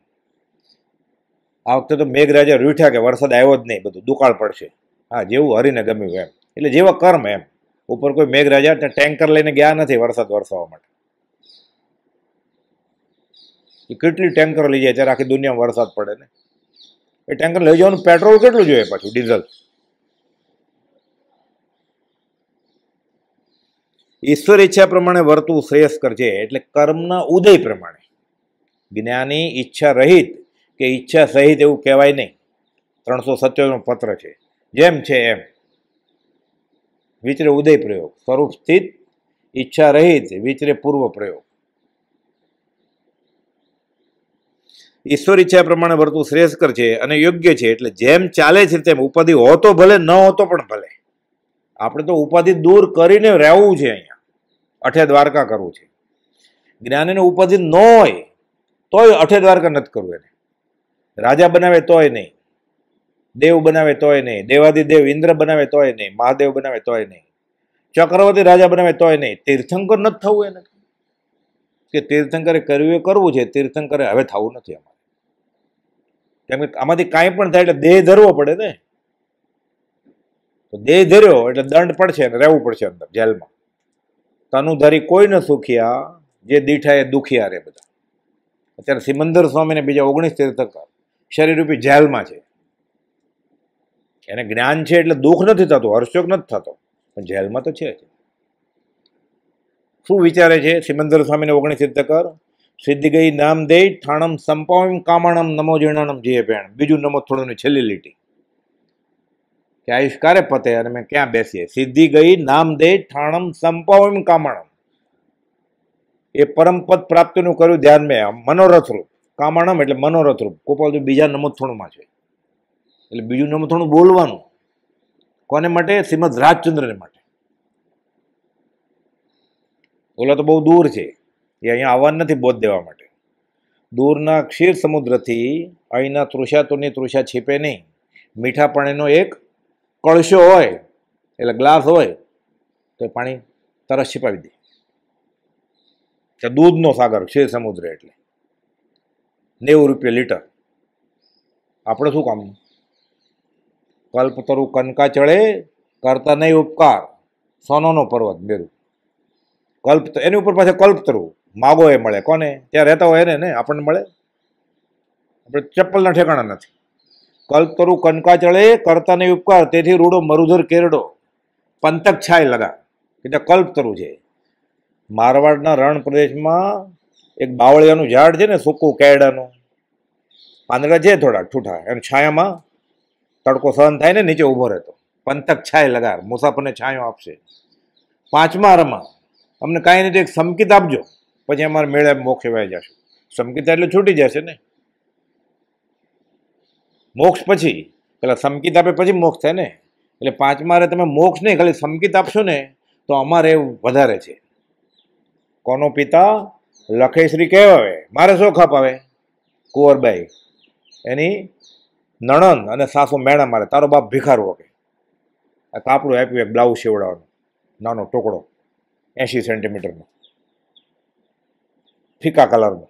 આ વખતે તો મેઘરાજા રૂઠ્યા કે વરસાદ આવ્યો જ નહીં, બધું દુકાળ પડશે. હા, જેવું હરિને ગમ્યું એમ. એટલે જેવા કર્મ એમ. ઉપર કોઈ મેઘરાજા ટેન્કર લઈને ગયા નથી વરસાદ વરસાવવા માટે. એ કેટલી ટેન્કર લઈ જાય ત્યારે આખી દુનિયામાં વરસાદ પડે ને. એ ટેન્કર લઈ જવાનું પેટ્રોલ કેટલું જોઈએ પાછું, ડીઝલ. ઈશ્વર ઈચ્છા પ્રમાણે વર્તું શ્રેયસ્કર છે. એટલે કર્મના ઉદય પ્રમાણે. જ્ઞાની ઈચ્છા રહિત કે ઈચ્છા સહિત એવું કહેવાય નહીં. 397 પત્ર છે. જેમ છે એમ વિચરે ઉદય પ્રયોગ, સ્વરૂપ સ્થિત, ઈચ્છા રહિત, વિચરે પૂર્વ પ્રયોગ. ઈશ્વર ઈચ્છા પ્રમાણે વર્તું શ્રેયસ્કર છે અને યોગ્ય છે. એટલે જેમ ચાલે છે તેમ ઉપાધિ હોતો ભલે, ન હોતો પણ ભલે. આપણે તો ઉપાધિ દૂર કરીને રહેવું છે. અહીંયા અઠે દ્વારકા કરવું છે. જ્ઞાનીને ઉપાધિ ન હોય તોય અઠે દ્વારકા નથી કરવું. એને રાજા બનાવે તોય નહીં, દેવ બનાવે તોય નહીં, દેવાદિદેવ ઇન્દ્ર બનાવે તોય નહીં, મહાદેવ બનાવે તોય નહીં, ચક્રવર્તી રાજા બનાવે તોય નહીં. તીર્થંકર નથી થવું એને, કે તીર્થંકરે કરવું છે, તીર્થંકરે હવે થવું નથી અમારે. કેમ કે આમાંથી કાંઈ પણ થાય એટલે દેહ ધરવો પડે ને. તો દેહ ધર્યો એટલે દંડ પડશે અને રહેવું પડશે અંદર જેલમાં. તનુધારી કોઈ ન સુખિયા, જે દીઠા એ દુખિયા રે બધા. અત્યારે સિમંદર સ્વામીને બીજા 19 તીર્થંકર શરીરરૂપી જેલમાં છે. એને જ્ઞાન છે એટલે દુઃખ નથી થતું, હર્ષોક નથી થતો, પણ જેલમાં તો છે. શું વિચારે છે સિમંદર સ્વામીને 19 તીર્થંકર? સિદ્ધિ ગઈ નામ દે ઠાણમ સંપાવમ કામણમ નમો જીર્ણમ જીએ ભેણ. બીજું નમો થોડું છેલ્લી લીટી કે આયુષ કારે પતે અને મેં ક્યાં બેસીએ. સિદ્ધિ ગઈ નામ દે ઠાણમ સંપાવમ કામણમ. એ પરમપદ પ્રાપ્તિનું કર્યું ધ્યાન મેં મનોરથ રૂપ કામાણમ એટલે મનોરથ રૂપ ગોપાલજી બીજા નમોથણુંમાં છે. એટલે બીજું નમોથણું બોલવાનું કોને માટે? શ્રીમદ રાજચંદ્રને માટે. ઓલા તો બહુ દૂર છે, એ અહીંયા આવવાનું નથી બોધ દેવા માટે. દૂરના ક્ષીર સમુદ્રથી અહીંના તૃષાતુરની તૃષા છીપે નહીં. મીઠા પાણીનો એક કળશો હોય એટલે ગ્લાસ હોય તો એ પાણી તરસ છીપાવી દે. દૂધનો સાગર ક્ષીર સમુદ્ર એટલે 90 રૂપિયા લીટર. આપણે શું કામનું? કલ્પતરુ કનકા ચડે કરતા નહીં ઉપકાર, સોનોનો પર્વત મેરુ. કલ્પ એની ઉપર પાછા કલ્પતરુ માગો એ મળે. કોને? ત્યાં રહેતા હોય ને આપણને મળે. આપણે ચપ્પલના ઠેકાણા નથી. કલ્પતરુ કનકા ચડે કરતા નહીં ઉપકાર, તેથી રૂડો મરુધર કેરડો પંતક છાય લગા. એટલે કલ્પતરુ છે. મારવાડના રણ પ્રદેશમાં એક બાવળિયાનું ઝાડ છે ને, સૂકું કેરડાનું. પાંદડા છે થોડા ઠૂઠા, એમ છાયામાં તડકો સહન થાય ને, નીચે ઊભો રહેતો. પંતક છાય લગાર, મુસાફરને છાંયો આપશે. 5મા આરામાં અમને કાંઈ નહીં, એક સંકેત આપજો, પછી અમારે મેળે મોક્ષ વહી જશું. સંકેત એટલે છૂટી જશે ને. મોક્ષ પછી પેલા સંકેત આપે પછી મોક્ષ થાય ને. એટલે 5મા તમે મોક્ષ નહીં, ખાલી સંકેત આપશો ને તો અમારે વધારે છે. કોનો પિતા? લખેશ્રી કહેવાય. મારે શું ખપ આવે? કુંવરબાઈ એની નણંદ અને સાસુ મેણા મારે. તારો બાપ ભિખારો કે આ કાપડું આપ્યું એક બ્લાઉઝ સીવડાવવાનો, નાનો ટુકડો 80 સેન્ટીમીટરનો, ફીકા કલરનો.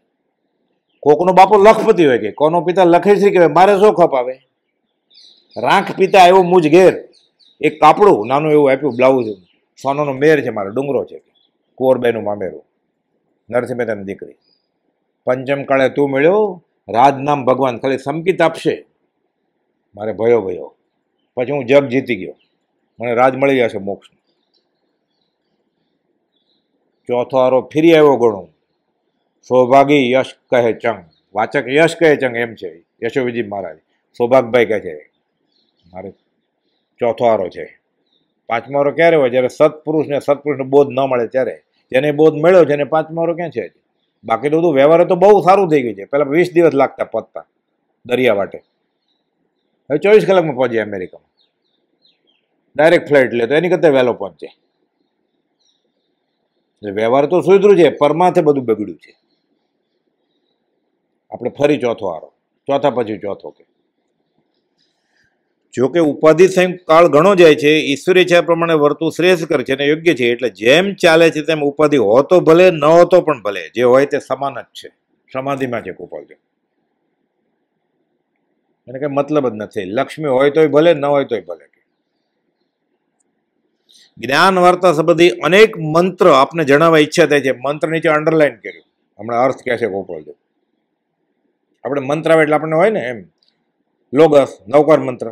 કોકનો બાપો લખપતિ હોય કે કોનો પિતા લખેશ્રી કહેવાય. મારે શું ખપ આવે? રાંખ પિતા આવ્યો મુજ ઘેર, એક કાપડું નાનું એવું આપ્યું બ્લાઉઝ. સોનાનો મેર છે મારે, ડુંગરો છે. કુંવરબાઈનું મામેરું, નરસિંહ મહેતાની દીકરી. પંચમ કાળે તું મળ્યો, રાજ નામ ભગવાન. ખાલી સંકેત આપશે મારે ભયો ભયો, પછી હું જગ જીતી ગયો, મને રાજ મળી જશે મોક્ષ. ચોથો આરો ફરી આવ્યો ગણું, સૌભાગી યશ કહે ચંગ. વાચક યશ કહે ચંગ એમ છે. યશોવિજી મહારાજ સૌભાગભાઈ કહે છે મારે ચોથો આરો છે. 5મો આરો ક્યારે હોય? જ્યારે સત્પુરુષને સત્પુરુષનો બોધ ન મળે ત્યારે. જેને બોધ મળ્યો છે એને 5મો આરો ક્યાં છે? બાકી તો બધું વ્યવહાર તો બહુ સારું થઈ ગયું છે. પહેલાં 20 દિવસ લાગતા પહોંચતા દરિયા વાટે, હવે 24 કલાકમાં પહોંચે અમેરિકામાં. ડાયરેક્ટ ફ્લાઇટ લે તો એની કરતાં વહેલો પહોંચે. વ્યવહાર તો સુધર્યું છે, પરમાર્થે બધું બગડ્યું છે. આપણે ફરી ચોથો આરો, ચોથા પછી ચોથો કે જો કે ઉપાધિ સંયુક્ત કાળ ઘણો જાય છે. ઈશ્વરી ઈચ્છા પ્રમાણે વર્તું શ્રેષ્ઠ કરે છે અને યોગ્ય છે. એટલે જેમ ચાલે છે તેમ ઉપાધિ હોતો ભલે, ન હોતો પણ ભલે, જે હોય તે સમાન જ છે. સમાધિમાં છે ગોપાલજી. એને કઈ મતલબ જ નથી. લક્ષ્મી હોય તોય ભલે, ન હોય તોય ભલે. જ્ઞાન વાર્તા સંબંધી અનેક મંત્ર આપને જણાવવા ઈચ્છા થાય છે. મંત્ર નીચે અંડરલાઈન કર્યું, હમણાં અર્થ કહે છે ગોપાલજી. આપણે મંત્ર આવે એટલે આપણને હોય ને એમ, લોગસ, નવકાર મંત્ર,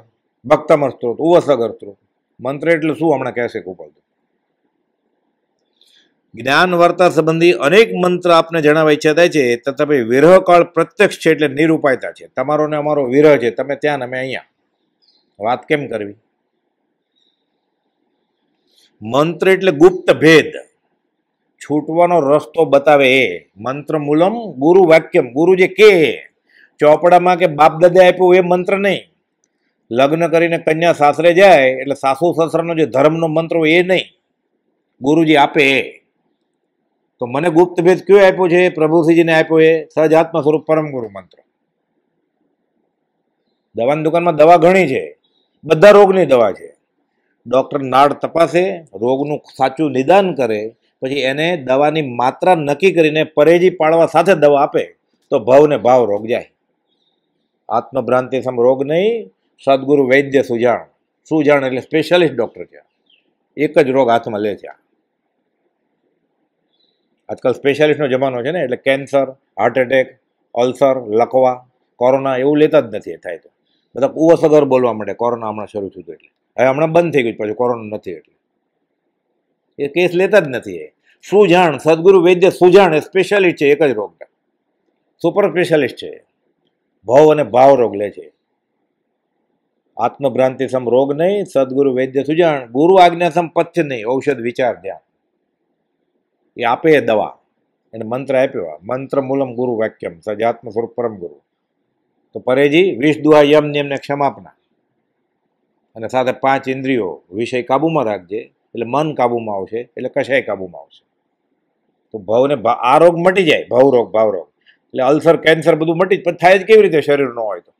ભક્તમર સ્ત્રોત, ઉવસગર સ્ત્રોત. મંત્ર એટલે શું હમણાં કહે છે ગોપાલજી. જ્ઞાન વાર્તા સંબંધી અનેક મંત્ર આપને જણાવવા ઈચ્છા થાય છે. તથાપી વિરહ કાળ પ્રત્યક્ષ છે એટલે નિરૂપાયતા છે. તમારો ને અમારો વિરહ છે, તમે ત્યાં ને અમે અહીંયા. વાત કેમ કરવી? મંત્ર એટલે ગુપ્ત ભેદ, છૂટવાનો રસ્તો બતાવે એ. મંત્ર મૂલમ ગુરુ વાક્યમ. ગુરુ જે કે ચોપડામાં કે બાપ દાદા આપ્યું એ મંત્ર નહીં. લગ્ન કરીને કન્યા સાસરે જાય એટલે સાસુ સસરાનો જે ધર્મનો મંત્ર હોય એ નહીં, ગુરુજી આપે એ. તો મને ગુપ્ત ભેદ કયો આપ્યો છે? પ્રભુશ્રીજીને આપ્યો એ સહજાત્મા સ્વરૂપ પરમ ગુરુ મંત્ર. દવાની દુકાનમાં દવા ઘણી છે, બધા રોગની દવા છે. ડૉક્ટર નાડ તપાસે, રોગનું સાચું નિદાન કરે, પછી એને દવાની માત્રા નક્કી કરીને પરેજી પાડવા સાથે દવા આપે તો ભાવ ને ભાવ રોગ જાય. આત્મભ્રાંતિ સમ રોગ નહીં, સદગુરુ વૈદ્ય સુજાણ. સુજાણ એટલે સ્પેશિયાલિસ્ટ ડૉક્ટર છે. એક જ રોગ હાથમાં લે છે. આજકાલ સ્પેશિયાલિસ્ટનો જમાનો છે ને, એટલે કેન્સર, હાર્ટ એટેક, અલ્સર, લકવા, કોરોના એવું લેતા જ નથી. થાય તો બધા ઉવસગર બોલવા માંડે. કોરોના હમણાં શરૂ થયું એટલે હવે હમણાં બંધ થઈ ગયું, પછી કોરોના નથી એટલે એ કેસ લેતા જ નથી. એ સુજાણ, સદગુરુ વૈદ્ય સુજાણ એ સ્પેશિયાલિસ્ટ છે. એક જ રોગ, સુપર સ્પેશિયાલિસ્ટ છે. ભાવ અને ભાવ રોગ લે છે. આત્મભ્રાંતિ સમ રોગ નહીં, સદગુરુ વૈદ્ય સુજાણ. ગુરુ આજ્ઞા સમ પથ્ય નહીં, ઔષધ વિચાર ધ્યાન. એ આપે દવા, એને મંત્ર આપ્યો, મંત્ર મૂલમ ગુરુ વાક્યમ સજાત્મ સ્વરૂપ પરમ ગુરુ. તો પરેજી 20 દુહા યમ નિયમને ક્ષમાપના, અને સાથે 5 ઇન્દ્રિયો વિષય કાબુમાં રાખજે, એટલે મન કાબુમાં આવશે, એટલે કશાય કાબુમાં આવશે. તો ભવને આ રોગ મટી જાય, ભાવરોગ એટલે અલ્સર કેન્સર બધું મટી, પણ થાય જ કેવી રીતે? શરીર ન હોય તો.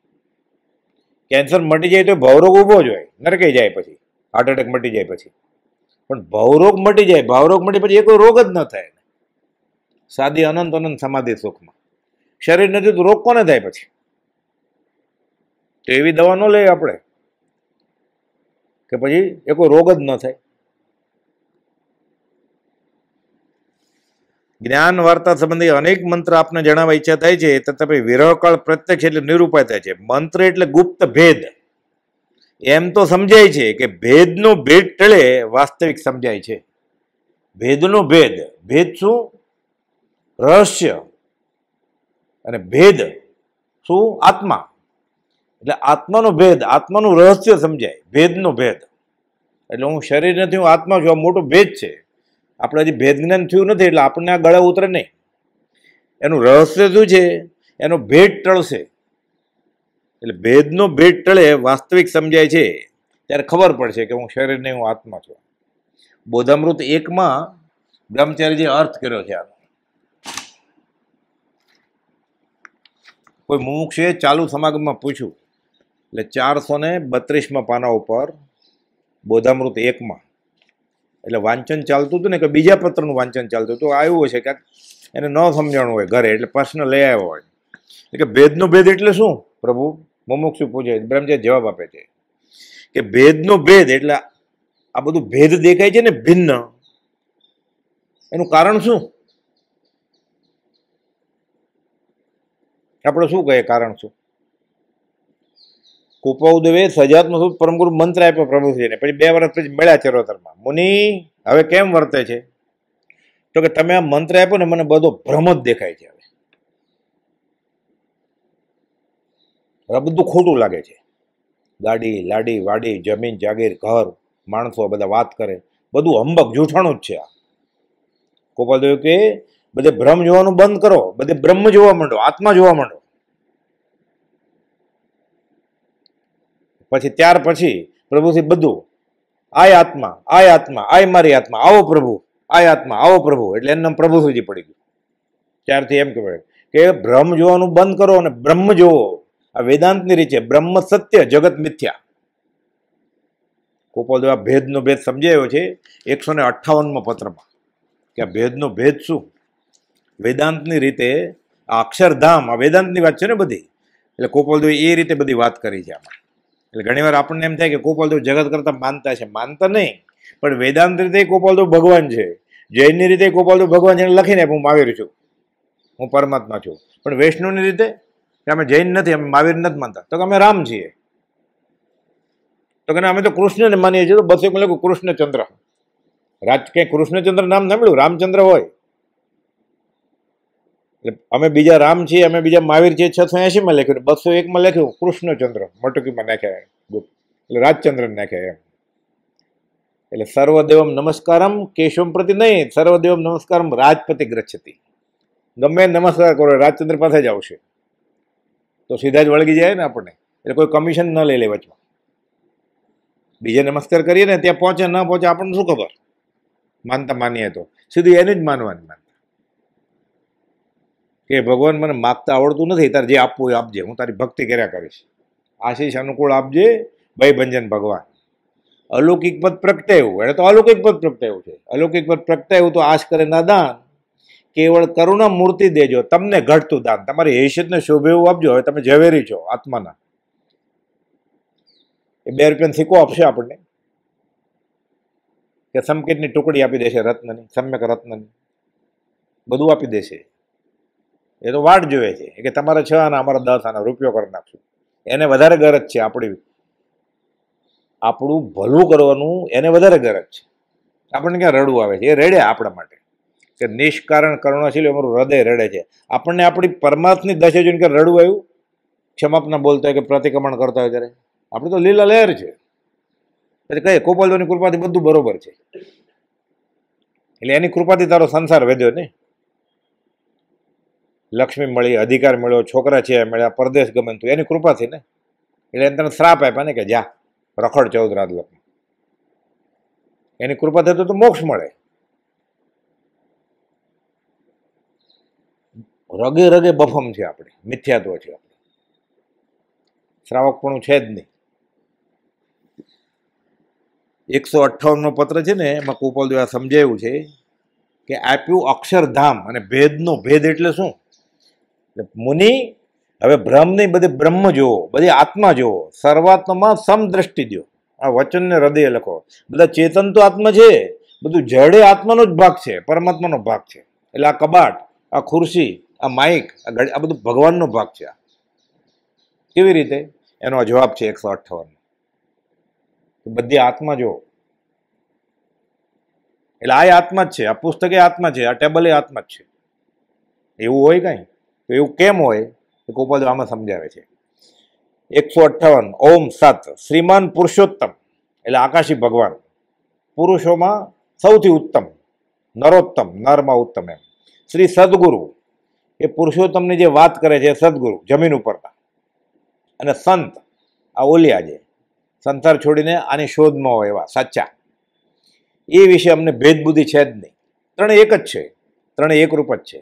કેન્સર મટી જાય તો ભાવરોગ ઊભો જ હોય, નરકાઈ જાય પછી, હાર્ટ એટેક મટી જાય પછી. પણ ભાવરોગ મટી જાય, ભાવરોગ મટી પછી એ કોઈ રોગ જ ન થાય. સાદી અનંત અનંત સમાધિ સુખમાં. શરીર નથી તો રોગ કોને થાય પછી? તો એવી દવા ન લઈએ આપણે કે પછી એ કોઈ રોગ જ ન થાય. જ્ઞાન વાર્તા સંબંધી અનેક મંત્ર આપને જણાવવા ઈચ્છા થાય છે, તથાપિ વિરહકાળ પ્રત્યક્ષ એટલે નિરૂપાય થાય છે. મંત્ર એટલે ગુપ્ત ભેદ. એમ તો સમજાય છે કે ભેદનો ભેદ ટળે વાસ્તવિક સમજાય છે. ભેદનો ભેદ, ભેદ શું? રહસ્ય. અને ભેદ શું? આત્મા. એટલે આત્માનો ભેદ, આત્માનું રહસ્ય સમજાય, ભેદનો ભેદ. એટલે હું શરીર નથી, હું આત્મા છું, આ મોટો ભેદ છે. આપણે હજી ભેદ જ્ઞાન થયું નથી, એટલે આપણને આ ગળે ઉતરે નહીં. એનું રહસ્ય શું છે? એનો ભેદ ટળશે. એટલે ભેદનો ભેદ ટળે વાસ્તવિક સમજાય છે, ત્યારે ખબર પડશે કે હું શરીર નહીં, હું આત્મા છું. બોધામૃત 1માં બ્રહ્મચારીજીએ અર્થ કર્યો છે આનો. કોઈ મુમુક્ષુએ ચાલુ સમાગમમાં પૂછ્યું, એટલે 432માં પાના ઉપર બોધામૃત 1માં, એટલે વાંચન ચાલતું હતું ને, કે બીજા પત્રનું વાંચન ચાલતું હતું. આવ્યું હશે કે એને ન સમજાણું હોય ઘરે, એટલે પ્રશ્ન લઈ આવ્યો હોય કે ભેદનો ભેદ એટલે શું પ્રભુ? મુમુક્ષુ પૂછે, બ્રહ્મચારી જવાબ આપે છે કે ભેદનો ભેદ એટલે આ બધું ભેદ દેખાય છે ને ભિન્ન, એનું કારણ શું? આપણે શું કહીએ કારણ શું? કુપાઉદેવે સજાત્મ સ્વરૂપ પરમગુરુ મંત્ર આપ્યો પ્રભુજીને, પછી 2 વર્ષ પછી મળ્યા ચરોતરમાં. મુનિ હવે કેમ વર્તે છે? તો કે તમે આ મંત્ર આપ્યો ને, મને બધો ભ્રમ જ દેખાય છે. હવે બધું ખોટું લાગે છે. ગાડી, લાડી, વાડી, જમીન, જાગીર, ઘર, માણસો બધા વાત કરે, બધું હંબક, જૂઠાણું જ છે આ. ગોપાલદેવ કે બધે ભ્રમ જોવાનું બંધ કરો, બધે બ્રહ્મ જોવા માંડો, આત્મા જોવા માંડો. પછી ત્યાર પછી પ્રભુથી બધું આય આત્મા, આય આત્મા, આય મારી આત્મા, આવો પ્રભુ, આય આત્મા, આવો પ્રભુ, એટલે એનું નામ પ્રભુ સુધી પડી ગયું. ત્યારથી એમ કહેવાય કે ભ્રમ જોવાનું બંધ કરો અને બ્રહ્મ જોવો. આ વેદાંતની રીત છે. બ્રહ્મ સત્ય, જગત મિથ્યા. ગોપાલદેવ આ ભેદનો ભેદ સમજાયો છે 158માં પત્રમાં, કે આ ભેદનો ભેદ શું? વેદાંતની રીતે આ અક્ષરધામ, આ વેદાંતની વાત છે ને બધી, એટલે ગોપાલદેવ એ રીતે બધી વાત કરી છે આમાં. એટલે ઘણીવાર આપણને એમ થાય કે ગોપાલદેવ જગત કરતા માનતા છે. માનતા નહીં, પણ વેદાંત રીતે ગોપાલદેવ ભગવાન છે, જૈનની રીતે ગોપાલદેવ ભગવાન છે. એને લખીને હું મહાવીર છું, હું પરમાત્મા છું. પણ વૈષ્ણવની રીતે કે અમે જૈન નથી, અમે મહાવીર નથી માનતા, તો કે અમે રામ છીએ. તો કે અમે તો કૃષ્ણને માનીએ છીએ. તો બસ એક લખ્યું કૃષ્ણચંદ્ર. કંઈ કૃષ્ણચંદ્ર નામ સાંભળ્યું? રામચંદ્ર હોય. એટલે અમે બીજા રામ છીએ, અમે બીજા મહાવીર છીએ. 680માં લખ્યું, 201માં લખ્યું કૃષ્ણચંદ્ર, મટકીમાં નાખ્યા, એટલે રાજચંદ્ર નાખ્યા એમ. એટલે સર્વદેવમ નમસ્કારમ કેશવમ પ્રતિ નહીં, સર્વદેવમ નમસ્કારમ રાજપતિ ગચ્છતિ. ગમે નમસ્કાર કરો, રાજચંદ્ર પાસે જ આવશે. તો સીધા જ વળગી જાય ને આપણને. એટલે કોઈ કમિશન ન લઈ લે વચમાં. બીજે નમસ્કાર કરીએ ને, ત્યાં પહોંચે ન પહોંચે આપણને શું ખબર? માનતા માનીએ તો સીધું એનું જ માનવાની. માનતા કે ભગવાન મને માગતા આવડતું નથી, તારે જે આપવું એ આપજે, હું તારી ભક્તિ કર્યા કરીશ. આશીષ અનુકૂળ આપજે ભય ભંજન ભગવાન. અલૌકિક પદ પ્રગટાયું, એને તો અલૌકિક પદ પ્રગટાયું છે. અલૌકિક પદ પ્રગટાયું તો આશ કરે ના દાન, કેવળ કરુણા મૂર્તિ દેજો, તમને ઘટતું દાન. તમારી હેસિયતને શોભે એવું આપજો. હવે તમે ઝવેરી છો આત્માના, એ 2 રૂપિયાનો સિક્કો આપશે આપણને, કે સંકેતની ટુકડી આપી દેશે રત્નની, સમ્યક રત્નની, બધું આપી દેશે. એ તો વાટ જોવે છે કે તમારે 6 આના, અમારા 10 આના, રૂપિયો કરી નાખશું. એને વધારે ગરજ છે આપણું ભલું કરવાનું, એને વધારે ગરજ છે. આપણને ક્યાં રડવું આવે છે? એ રડે આપણા માટે, કે નિષ્કારણ કરુણાશીલ અમારું હૃદય રડે છે. આપણને આપણી પરમાર્થની દશા જોઈને કે રડવું આવ્યું, ક્ષમાપના બોલતા હોય કે પ્રતિક્રમણ કરતા હોય ત્યારે આપણે તો લીલા લહેર છે. એટલે કહીએ ગોપાલદેવની કૃપાથી બધું બરોબર છે. એટલે એની કૃપાથી તારો સંસાર વધ્યો ને. લક્ષ્મી મળી, અધિકાર મળ્યો, છોકરા છે મળ્યા, પરદેશ ગમન થયું, એની કૃપાથી ને. એટલે એને તને શ્રાપ આપ્યા ને કે જા રખડ 14 રાજલોકમાં. એની કૃપાથી તો મોક્ષ મળે. રગે રગે બફમ છે આપણે, મિથ્યાત્વ છે આપણે, શ્રાવકપણું છે જ નહીં. 158નો પત્ર છે ને, એમાં કુપાલ દ્વારા સમજાવ્યું છે કે આપ્યું અક્ષરધામ, અને ભેદનો ભેદ એટલે શું? મુનિ હવે ભ્રમ નહીં, બધે બ્રહ્મ જોવો, બધી આત્મા જોવો, સર્વાત્મામાં સમદ્રષ્ટિ દો. આ વચનને હૃદય લખો. બધા ચેતન તો આત્મા છે, બધું જડે આત્માનો જ ભાગ છે, પરમાત્માનો ભાગ છે. એટલે આ કબાટ, આ ખુરશી, આ માઇક, આ બધું ભગવાનનો ભાગ છે. આ કેવી રીતે? એનો જવાબ છે 158. બધી આત્મા જો, એટલે આ આત્મા જ છે, આ પુસ્તક એ આત્મા છે, આ ટેબલ એ આત્મા જ છે. એવું હોય કઈ? તો એવું કેમ હોય? ગોપાલ આમાં સમજાવે છે. 158 ઓમ સત શ્રીમાન પુરુષોત્તમ, એટલે આકાશી ભગવાન, પુરુષોમાં સૌથી ઉત્તમ, નરોત્તમ, નરમાં ઉત્તમ એમ. શ્રી સદગુરુ, એ પુરુષોત્તમની જે વાત કરે છે સદગુરુ, જમીન ઉપરના. અને સંત, આ ઓલિયા જે સંસાર છોડીને આની શોધમાં હોય એવા સાચા, એ વિશે અમને ભેદ બુદ્ધિ છે જ નહીં. ત્રણે એક જ છે, ત્રણે એક રૂપ જ છે.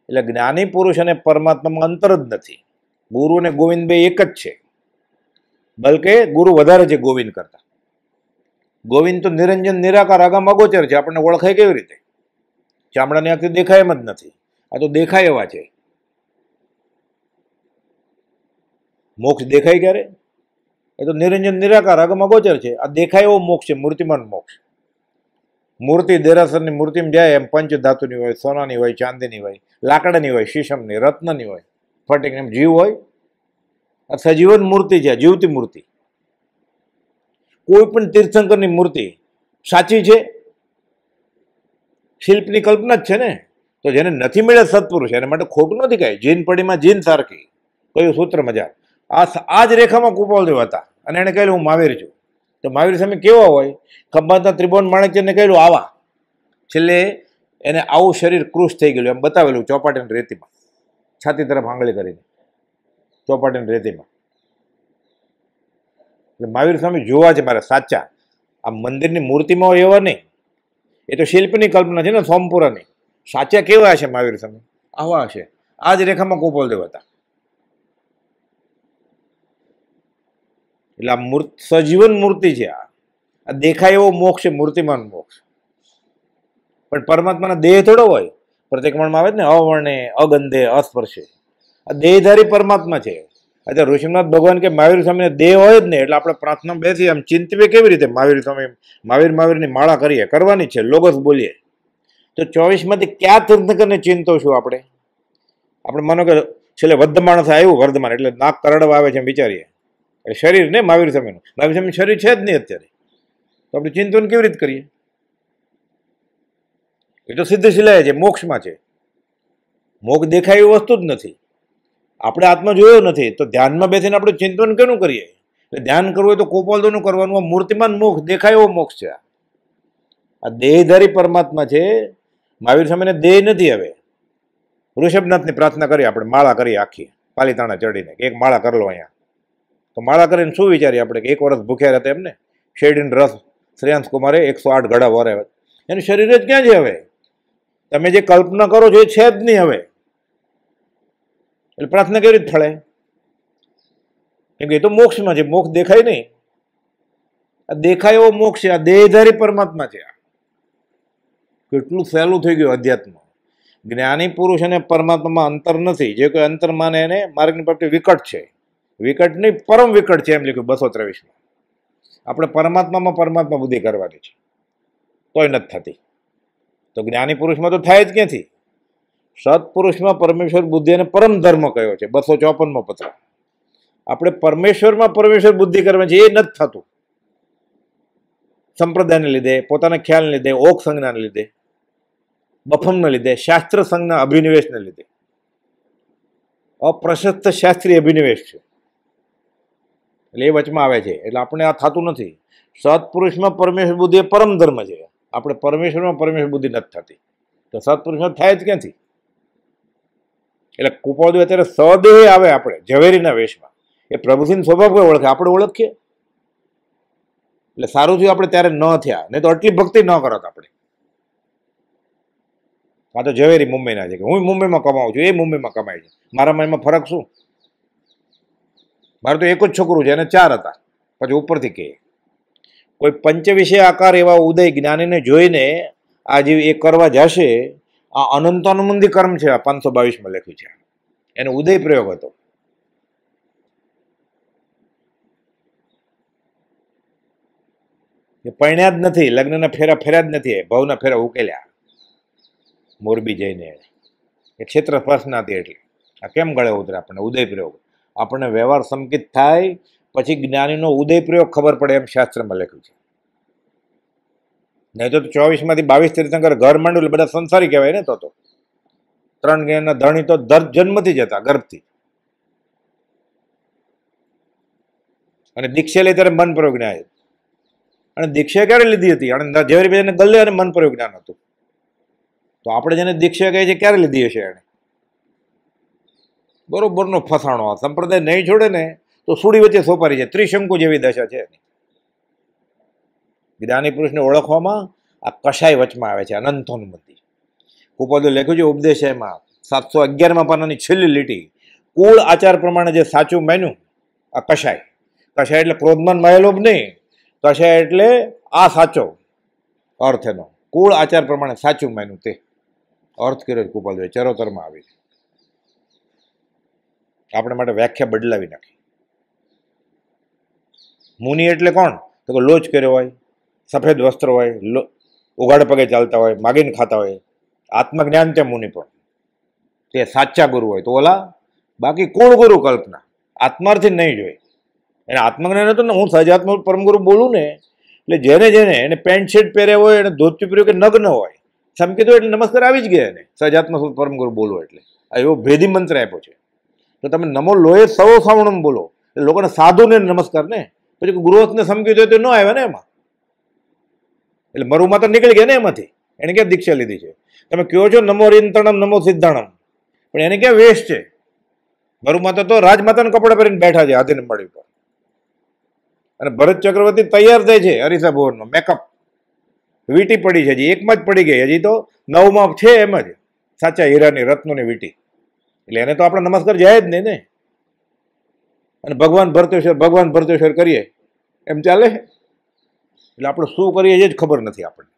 એટલે જ્ઞાની પુરુષ અને પરમાત્મામાં અંતર જ નથી. ગુરુ અને ગોવિંદ બે એક જ છે, બલકે ગુરુ વધારે છે ગોવિંદ કરતા. ગોવિંદ તો નિરંજન, નિરાકાર, આગમ અગોચર છે. આપણને ઓળખાય કેવી રીતે? ચામડાની આંખથી દેખાય એમ જ નથી. આ તો દેખાય એવા છે. મોક્ષ દેખાય ક્યારે? એ તો નિરંજન, નિરાકાર, આગમ અગોચર છે. આ દેખાય એવો મોક્ષ છે, મૂર્તિમાન મોક્ષ. મૂર્તિ દેરાસરની મૂર્તિમાં જાય એમ પંચ ધાતુની હોય, સોનાની હોય, ચાંદીની હોય, લાકડાની હોય, શીશમની, રત્નની હોય, ફટિક એમ જીવ હોય. આ સજીવન મૂર્તિ છે, જીવતી મૂર્તિ. કોઈ પણ તીર્થંકરની મૂર્તિ સાચી છે, શિલ્પની કલ્પના જ છે ને. તો જેને નથી મળ્યા સત્પુરુષ, એને માટે ખોટું નથી કાંઈ. જીન પડીમાં જીન સારખી, કયું સૂત્ર મજા. આ જ રેખામાં કુપાલદેવ હતા, અને એને કહેલું હું મહાવીર છું. તો મહાવીર સામે કેવા હોય? ખંભાતના ત્રિભુવન માણેકચંદને કહેલું આવા. છેલ્લે એને આવું શરીર કૃશ થઈ ગયેલું એમ બતાવેલું ચોપાટીની રેતીમાં, છાતી તરફ આંગળી કરીને ચોપાટીની રેતીમાં. એટલે મહાવીર સ્વામી જોવા છે મારે સાચા. આ મંદિરની મૂર્તિમાં હોય એવા નહીં, એ તો શિલ્પની કલ્પના છે ને, સોમપુરાની. સાચા કેવા હશે મહાવીર સ્વામી? આવા હશે. આ જ રેખામાં કુપાલદેવ હતા. એટલે આ સજીવન મૂર્તિ છે. આ દેખાય એવો મોક્ષ છે, મૂર્તિમાન મોક્ષ. પણ પરમાત્માના દેહ થોડો હોય. પ્રતિક્રમણમાં આવે ને, અવર્ણે, અગંધે, અસ્પર્શે. આ દેહધારી પરમાત્મા છે. અચ્છા, ઋષિનાથ ભગવાન કે મહાવીર સ્વામીને દેહ હોય જ નહીં. એટલે આપણે પ્રાર્થના બેસી આમ ચિંતવીએ કેવી રીતે? મહાવીર સ્વામી, મહાવીરની માળા કરીએ, કરવાની છે, લોગસ બોલીએ. તો 24માંથી ક્યાં તીર્થંકરને ચિંતો છું આપણે? આપણે માનો કે છેલ્લે વદ્ધ માણસ આવ્યું વર્ધમાન, એટલે નાક કરડવા આવે છે એમ વિચારીએ. એટલે શરીર ને મહાવીર સ્વામીનું, મહાવીર સ્વામી શરીર છે જ નહીં અત્યારે. તો આપણે ચિંતન કેવી રીતે કરીએ? એ તો સિદ્ધ શિલાય છે, મોક્ષમાં છે. મોક્ષ દેખાય એવી વસ્તુ જ નથી. આપણે આત્મા જોયો નથી, તો ધ્યાનમાં બેસીને આપણે ચિંતન કેનું કરીએ? એટલે ધ્યાન કરવું હોય તો કોપાલદોનું કરવાનું. આ મૂર્તિમાન મોક્ષ, દેખાય એવો મોક્ષ છે. આ દેહધારી પરમાત્મા છે. મહાવીર સ્વામીને દેહ નથી. હવે ઋષભનાથની પ્રાર્થના કરી, આપણે માળા કરી આખી પાલીતાણા ચડીને, કે એક માળા કરી લો અહીંયા. તો માળા કરીને શું વિચારીએ આપણે કે 1 વર્ષ ભૂખ્યા હતા એમને? શેરડીનો રસ શ્રેયાંશ કુમારે 108 ઘડા વરે, એનું શરીર જ ક્યાં છે હવે? તમે જે કલ્પના કરો છો એ છે જ નહીં હવે. એટલે પ્રાર્થના કેવી રીતે ફળે? કેમ કે એ તો મોક્ષમાં છે, મોક્ષ દેખાય નહીં. આ દેખાય એવો મોક્ષ છે. આ દેહધારી પરમાત્મા છે. કેટલું સહેલું થઈ ગયું અધ્યાત્મ. જ્ઞાની પુરુષ અને પરમાત્મામાં અંતર નથી. જે કોઈ અંતર માને એને માર્ગની પ્રાપ્તિ વિકટ છે. વિકટ નહીં, પરમ વિકટ છે એમ લખ્યું 223માં. આપણે પરમાત્મા બુદ્ધિ કરવાની છે, તોય નથી થતી. તો જ્ઞાની પુરુષમાં તો થાય જ ક્યાંથી? સત્પુરુષમાં પરમેશ્વર બુદ્ધિ અને પરમ ધર્મ કયો છે, 254મો પત્ર. આપણે પરમેશ્વરમાં પરમેશ્વર બુદ્ધિ કરવાની છે, એ નથી થતું. સંપ્રદાયને લીધે, પોતાના ખ્યાલને લીધે, ઓક સંજ્ઞાને લીધે, બફમને લીધે, શાસ્ત્ર સંજ્ઞા અભિનિવેશને લીધે. અપ્રશસ્ત શાસ્ત્રીય અભિનિવેશ છે, એટલે એ વચમાં આવે છે. એટલે આપણે આ થતું નથી. સત્પુરુષમાં પરમેશ્વર બુદ્ધિ એ પરમ ધર્મ છે. આપણે પરમેશ્વરમાં પરમેશ્વર બુદ્ધિ નથી થતી. તો સત્પુરુષમાં થાય જ ક્યાંથી? એટલે કુપાદુ અત્યારે સદેહ આવે આપણે ઝવેરીના વેશમાં, એ પ્રભુસિંહ સ્વભાવ કોઈ ઓળખે, આપણે ઓળખીએ. એટલે સારું થયું આપણે ત્યારે ન થયા, નહીં તો આટલી ભક્તિ ન કરત આપણે. આ તો ઝવેરી મુંબઈના છે કે હું મુંબઈમાં કમાઉં છું, એ મુંબઈમાં કમાય છે, મારામાં એમાં ફરક શું? મારે તો એક જ છોકરું છે, એને 4 હતા. પછી ઉપરથી કહે કોઈ પંચવિષય આકાર એવા ઉદય જ્ઞાનીને જોઈને આ જે એ કરવા જશે, આ અનંતાનુબંધી કર્મ છે, આ 522માં લખ્યું છે, એનો ઉદય પ્રયોગ હતો. એ પરણ્યા જ નથી, લગ્નના ફેરા ફેર્યા જ નથી, ભવના ફેરા ઉકેલ્યા મોરબી જઈને. એ ક્ષેત્ર સ્પર્શ નથી. એટલે આ કેમ ગળે ઉતરે આપણને ઉદય પ્રયોગ? આપણને વ્યવહાર સંકિત થાય પછી જ્ઞાનીનો ઉદય પ્રયોગ ખબર પડે, એમ શાસ્ત્રમાં લખ્યું છે. નહીં તો 24માંથી 22 તીર્થંકર ઘર માંડ્યું એટલે બધા સંસારી કહેવાય ને. તો 3 જ્ઞાનના ધણી તો જન્મથી જ હતા, ગર્ભથી. અને દીક્ષા લે ત્યારે મન પ્રયોગ જ્ઞાન. અને દીક્ષા ક્યારે લીધી હતી? અને ઝવેરીભાઈને ગલ્લે અને મન પ્રયોગ જ્ઞાન હતું. તો આપણે જેને દીક્ષા કહે છે ક્યારે લીધી હશે એને? બરોબરનો ફસાણો. આ સંપ્રદાય નહીં છોડે ને તો સુડી વચ્ચે સોપારી છે, ત્રિશંકુ જેવી દશા છે. જ્ઞાની પુરુષને ઓળખવામાં આ કશાય વચમાં આવે છે, અનંતોનુબંધી. કુપાદુ લખ્યું છે ઉપદેશમાં 711માં પાનાની છેલ્લી લીટી, કુળ આચાર પ્રમાણે જે સાચું માન્યું આ કશાય. કશાય એટલે ક્રોધમાન માયેલોભ નહીં, કશાય એટલે આ સાચો અર્થ એનો. કુળ આચાર પ્રમાણે સાચું માન્યું તે અર્થ કર્યો કુપાદુએ ચરોતરમાં આવી. આપણે માટે વ્યાખ્યા બદલાવી નાખી. મુનિ એટલે કોણ? તો કે લોચ કર્યો હોય, સફેદ વસ્ત્ર હોય, ઉઘાડ પગે ચાલતા હોય, માગીને ખાતા હોય, આત્મજ્ઞાન તે મુનિ પણ તે સાચા ગુરુ હોય. તો ઓલા બાકી કુળ ગુરુ કલ્પના આત્માર્થી નહીં જોઈ. એને આત્મજ્ઞાન હતું ને, હું સહજાત્મ પરમગુરુ બોલું ને, એટલે જેને જેને એને પેન્ટ શર્ટ પહેર્યા હોય, એને ધોતી પહેર્યું કે નગ્ન હોય, સમકીતો એટલે નમસ્કાર આવી જ ગયા એને. સહજાત્મ પરમગુરુ બોલો એટલે આ એવો ભેદી મંત્ર આપ્યો છે. તો તમે નમો લોહે સૌ સાવણમ બોલો, એટલે લોકોને સાધુને નમસ્કાર ને, પછી ગૃહસ્થને સમકીતો તો ન આવ્યા ને એમાં. એટલે મરુમાં તો નીકળી ગયા ને એમાંથી. એને ક્યાં દીક્ષા લીધી છે? તમે કહો છો નમો રીંતણમ નમો સિદ્ધાણમ, પણ એને ક્યાં વેશ છે? મરુમાતા તો રાજમાતાના કપડા પહેરીને બેઠા છે હાથીને મળી પર. અને ભરત ચક્રવર્તી તૈયાર થાય છે હરીસા ભવનનો મેકઅપ. વીટી પડી છે, હજી એકમાં જ પડી ગઈ, હજી તો 9માં છે એમ જ સાચા હીરાની રત્નોની વીટી. એટલે એને તો આપણે નમસ્કાર જાય જ નહીં ને. અને ભગવાન ભરતેશ્વર કરીએ એમ ચાલે? એટલે આપણે શું કરીએ એ જ ખબર નથી આપણને.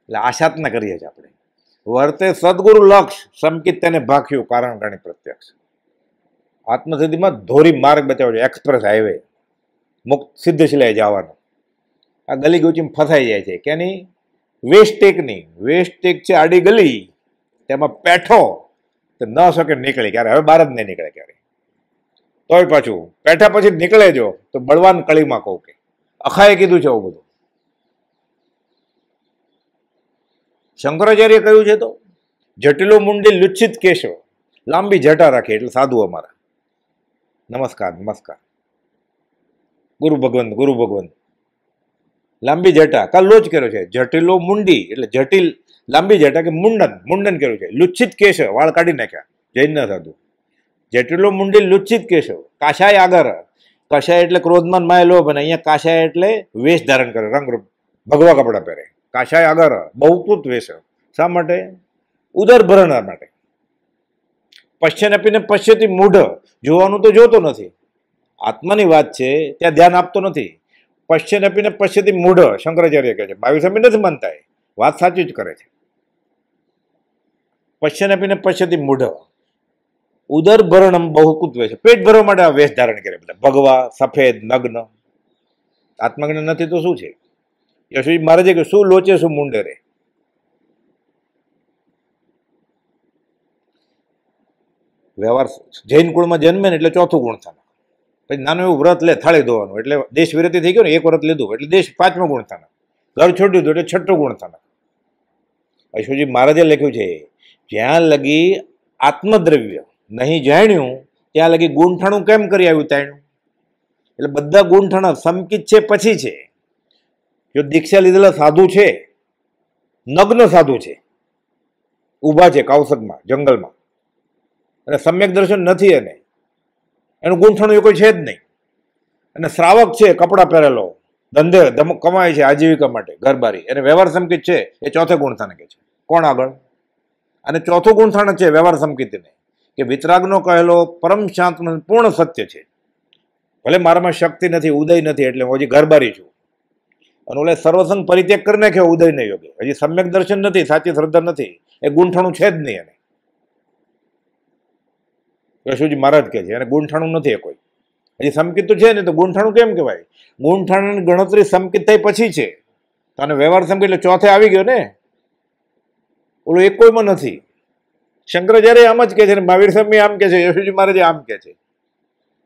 એટલે આશાતના કરીએ છીએ આપણે. વર્તે સદગુરુ લક્ષ, સમકિત તેને ભાખ્યું કારણ ગણી પ્રત્યક્ષ. આત્મસિદ્ધિમાં ધોરી માર્ગ બતાવ્યો છે, એક્સપ્રેસ હાઈવે મુક્ત સિદ્ધશિલાએ જવાનો. આ ગલી ગોચીમાં ફસાઈ જાય છે કેની? વેસ્ટેકની. વેસ્ટેક છે આડી ગલી, તેમાં પેઠો તો ન શકે નીકળે ક્યારે. હવે બહાર જ નહીં નીકળે ક્યારે. તોય પાછું પેઠા પછી નીકળે જો તો બળવાન કળીમાં કહું કે અખાએ કીધું છે આવું બધું. શંકરાચાર્ય કહ્યું છે તો જટિલો મુંડી લુચ્છિત કેશવ, લાંબી જટા રાખી એટલે સાધુ અમારા. નમસ્કાર નમસ્કાર. ગુરુ ભગવંત લાંબી જટા કા લોચ કર્યો છે. જટિલો મુંડી એટલે જટિલ લાંબી જટા કે મુંડન કર્યું છે. લુચ્છિત કેશવ વાળ કાઢી નાખ્યા જૈનના સાધુ. જટિલો મુંડી લુચ્છિત કેશવ. કાશાય આગર, કાશાય એટલે ક્રોધમાન માય લોભ, અને અહીંયા કાશાય એટલે વેશ ધારણ કરે, રંગ ભગવા કપડા પહેરે. કાશાય આગર બહુકૃત વેશ. શા માટે? ઉદર ભરણા માટે. પશ્ચન આપીને પશ્ચિતી મૂઢ, જોવાનું તો જોતો નથી. આત્માની વાત છે ત્યાં ધ્યાન આપતો નથી. પશ્ચન આપીને પશ્ચિતી મૂઢ શંકરાચાર્ય કહે છે. ભાવી સ્વામી નથી માનતા, વાત સાચી જ કરે છે. પશ્ચન આપીને પશ્ચિતી મૂઢ, ઉદર ભરણમ બહુકૃત વેશ, પેટ ભરવા માટે આ વેશ ધારણ કરે બધા. ભગવા, સફેદ, નગ્ન. આત્મજ્ઞાન નથી તો શું છે? યશુજી મહારાજે કે શું લોચે શું મુંડે રે. વ્યવહાર જૈન કુળમાં જન્મે ને એટલે ચોથું ગુણસ્થાન. પછી નાનું એવું વ્રત લે થાળી ધોવાનું, એટલે દેશ વિરતિ થઈ ગયો ને. એક વ્રત લીધું એટલે દેશ 5મું ગુણસ્થાન. ઘર છોડી દીધું એટલે 6ઠું ગુણસ્થાન. યશુજી મહારાજે લખ્યું છે જ્યાં લગી આત્મદ્રવ્ય નહીં જાણ્યું ત્યાં લગી ગુંઠાણું કેમ કરી આવ્યું તાણ્યું. એટલે બધા ગુંઠાણા સમકિત છે પછી છે. જો દીક્ષા લીધેલા સાધુ છે, નગ્ન સાધુ છે, ઊભા છે કૌશકમાં જંગલમાં, અને સમ્યક દર્શન નથી, એને એનું ગૂંથણું એ કોઈ છે જ નહીં. અને શ્રાવક છે, કપડાં પહેરેલો, ધંધે કમાય છે આજીવિકા માટે, ઘરબારી, એને વ્યવહાર સંકેત છે, એ ચોથે ગુણથાને કે છે. કોણ આગળ? અને ચોથું ગુણથાણ છે વ્યવહાર સંકેતને, કે વિતરાગનો કહેલો પરમ શાંત પૂર્ણ સત્ય છે. ભલે મારામાં શક્તિ નથી, ઉદય નથી, એટલે હું હજી ઘરબારી છું. અને ઓલે સર્વસંગ પરિત્યાગ કરી નાખ્યો ઉદયને યોગે, હજી સમ્યક દર્શન નથી, સાચી શ્રદ્ધા નથી, એ ગુંઠાણું છે જ નહીં. એને યશુજી મહારાજ કહે છે એને ગુંઠાણું નથી એ કોઈ. હજી સમકિત તો છે ને, તો ગુંઠાણું કેમ કહેવાય? ગુંઠાણુની ગણતરી સમકિત થઈ પછી છે, તો આને વ્યવહાર સંકેત એટલે ચોથે આવી ગયો ને, ઓલું એક કોઈમાં નથી. શંકરાચાર્ય આમ જ કહે છે, મહાવીર સ્વામી આમ કહે છે, યશુજી મહારાજ આમ કહે છે,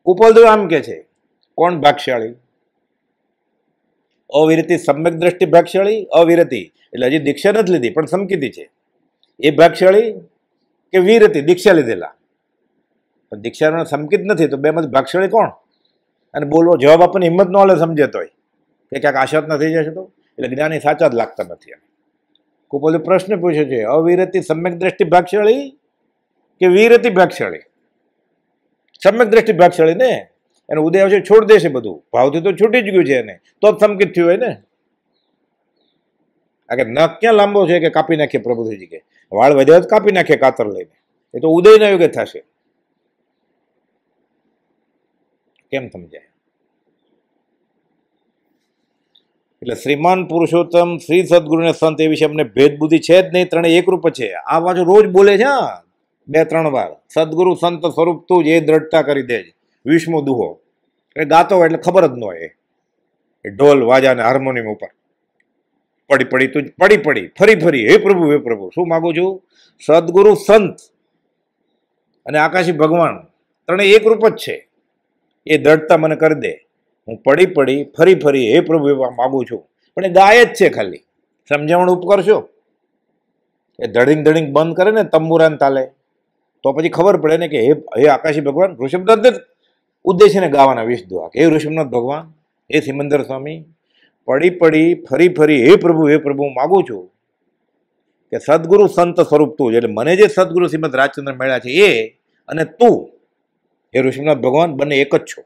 કુપલદેવ આમ કહે છે. કોણ ભાગશાળી? અવિરતિ સમ્યક દ્રષ્ટિ ભાગશાળી. અવિરતિ એટલે હજી દીક્ષા નથી લીધી પણ સમકિતી છે, એ ભાગશાળી કે વિરતિ દીક્ષા લીધેલા પણ દીક્ષાનો સમકિત નથી, તો બેમાંથી ભાગશાળી કોણ? અને બોલવો જવાબ આપણને હિંમત ન હાલે સમજે તોય, કે ક્યાંક આશાત ન થઈ જશે તો, એટલે જ્ઞાની સાચા જ લાગતા નથી. કુપલદેવ પ્રશ્ન પૂછે છે, અવિરતિ સમ્યક દ્રષ્ટિ ભાગશાળી કે વિરતિ ભાગશાળી? સમ્યક દ્રષ્ટિ ભાગશાળી ને, એને ઉદય આવશે છોડી દેશે બધું, ભાવથી તો છૂટી જ ગયું છે એને, તો જ સંકિત થયું હોય ને. આ કે નખ ક્યાં લાંબો છે કે કાપી નાખીએ? પ્રભુજી કે વાળ વધ્યા જ કાપી નાખીએ કાતર લઈને, એ તો ઉદયના યુગે થશે. કેમ સમજાય? એટલે શ્રીમાન પુરુષોત્તમ શ્રી સદગુરુ ને સંત એ વિશે અમને ભેદ બુદ્ધિ છે જ નહીં, ત્રણે એક રૂપ છે. આ પાછું રોજ બોલે છે, 2-3 વાર, સદગુરુ સંત સ્વરૂપ તું જ એ દ્રઢતા કરી દે. 20મો દુહો એ ગાતો હોય એટલે ખબર જ ન હોય, એ ઢોલ વાજા ને હાર્મોનિયમ ઉપર પડી ફરી હે પ્રભુ શું માગું છું? સદગુરુ સંત અને આકાશી ભગવાન ત્રણેય એક રૂપ જ છે, એ દ્રઢતા મને કરી દે. હું પડી ફરી હે પ્રભુ એવા માગું છું. પણ એ ગાય જ છે ખાલી, સમજાવણ ઉપકર છો. એ ધડિંગ બંધ કરે ને તંબુરાન તાલે, તો પછી ખબર પડે ને કે હે આકાશી ભગવાન. ઋષભનાથ ઉદ્દેશીને ગાવાના 20 દુઆ, હે ઋષભનાથ ભગવાન, હે સિમંદર સ્વામી, પડી ફરી હે પ્રભુ હું માગું છું કે સદગુરુ સંત સ્વરૂપ તું, એટલે મને જે સદગુરુ શ્રીમદ રાજચંદ્ર મળ્યા છે એ, અને તું એ ઋષભનાથ ભગવાન બંને એક જ છો.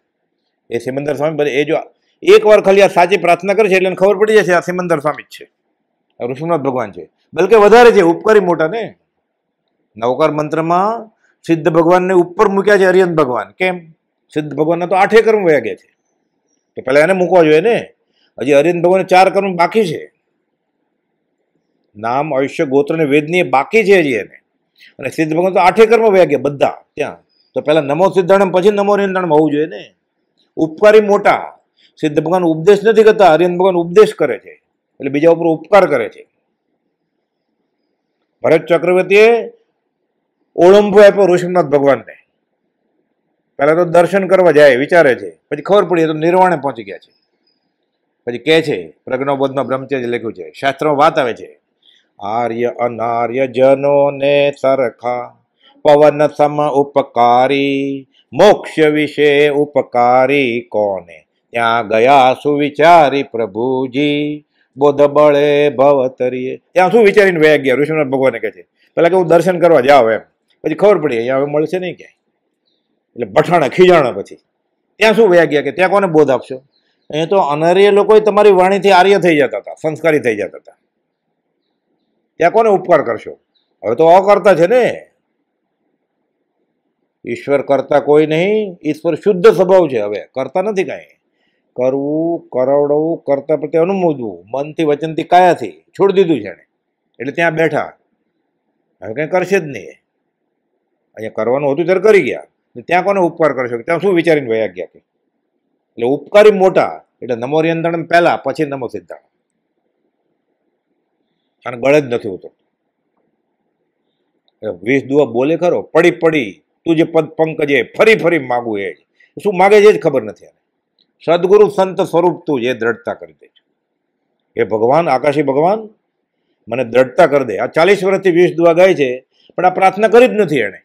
એ સિમંદર સ્વામી બને, એ જો એકવાર ખાલી આ સાચી પ્રાર્થના કરે છે એટલે ખબર પડી જશે આ સિમંદર સ્વામી જ છે, ઋષભનાથ ભગવાન છે. બલકે વધારે છે, ઉપકારી મોટા ને. નવકાર મંત્રમાં સિદ્ધ ભગવાનને ઉપર મૂક્યા છે અરિયંત ભગવાન. કેમ? સિદ્ધ ભગવાનના તો 8 કર્મ વયા ગયા છે, તો પેલા એને મૂકવા જોઈએ ને. હજી અરિયંત ભગવાન 4 કર્મ બાકી છે, નામ આયુષ્ય ગોત્ર ને વેદની બાકી છે હજી એને. અને સિદ્ધ ભગવાન તો 8 કર્મ વયા ગયા બધા ત્યાં, તો પેલા નમો સિદ્ધાણમ પછી નમો અરિયંતાણમ હોવું જોઈએ ને. ઉપકારી મોટા સિદ્ધ ભગવાન ઉપદેશ નથી કરતા, અરિયંત ભગવાન ઉપદેશ કરે છે, એટલે બીજા ઉપર ઉપકાર કરે છે. ભરત ચક્રવર્તીએ ઓળંબો આપ્યો ઋષભનાથ ભગવાનને. પહેલા તો દર્શન કરવા જાય વિચારે છે, પછી ખબર પડી તો નિર્વાણે પહોંચી ગયા છે. પછી કહે છે, પ્રજ્ઞાબોધમાં બ્રહ્મચર્ય લખ્યું છે, શાસ્ત્રમાં વાત આવે છે, આર્ય અનાર્ય જનો ને સરખા, પવન સમ ઉપકારી, મોક્ષ વિશે ઉપકારી કોને, ત્યાં ગયા સુવિચારી પ્રભુજી, બોધ બળે ભવતરીએ. ત્યાં શું વિચારીને વયા ગયા ઋષભનાથ ભગવાને કહે છે, પેલા કે હું દર્શન કરવા જાઉં એમ, પછી ખબર પડી અહીંયા હવે મળશે નહીં ક્યાંય, એટલે બઠાણા ખીજાણા. પછી ત્યાં શું વયા ગયા કે ત્યાં કોને બોધ આપશો? અહીંયા તો અનાર્ય લોકો તમારી વાણીથી આર્ય થઈ જતા હતા, સંસ્કારી થઈ જતા હતા, ત્યાં કોને ઉપકાર કરશો? હવે તો અકર્તા છે ને, ઈશ્વર કરતા કોઈ નહીં, ઈશ્વર શુદ્ધ સ્વભાવ છે, હવે કરતા નથી કાંઈ. કરવું, કરાવડવું, કરતા પ્રત્યે અનુમોદવું, મનથી વચનથી કાયાથી છોડી દીધું છે એને, એટલે ત્યાં બેઠા. હવે કંઈ કરશે જ નહીં, અહીંયા કરવાનું હતું ત્યારે કરી ગયા, ત્યાં કોને ઉપકાર કરશો? ત્યાં શું વિચારીને વયા ગયા? એટલે ઉપકારી મોટા, એટલે નમો અરિયંતાણમ પહેલા, પછી નમો સિદ્ધાણમ. અને ગળે જ નથી ઉતરતો. 20 દુઆ બોલે ખરો, પડી તું જે પદ પંકજે, ફરી માગું એ શું માગે છે જ ખબર નથી. સદગુરુ સંત સ્વરૂપ તું જે દ્રઢતા કરી દે છે, એ ભગવાન આકાશી ભગવાન મને દ્રઢતા કરી દે. આ 40 વર્ષથી 20 દુઆ ગાય છે, પણ આ પ્રાર્થના કરી જ નથી એને.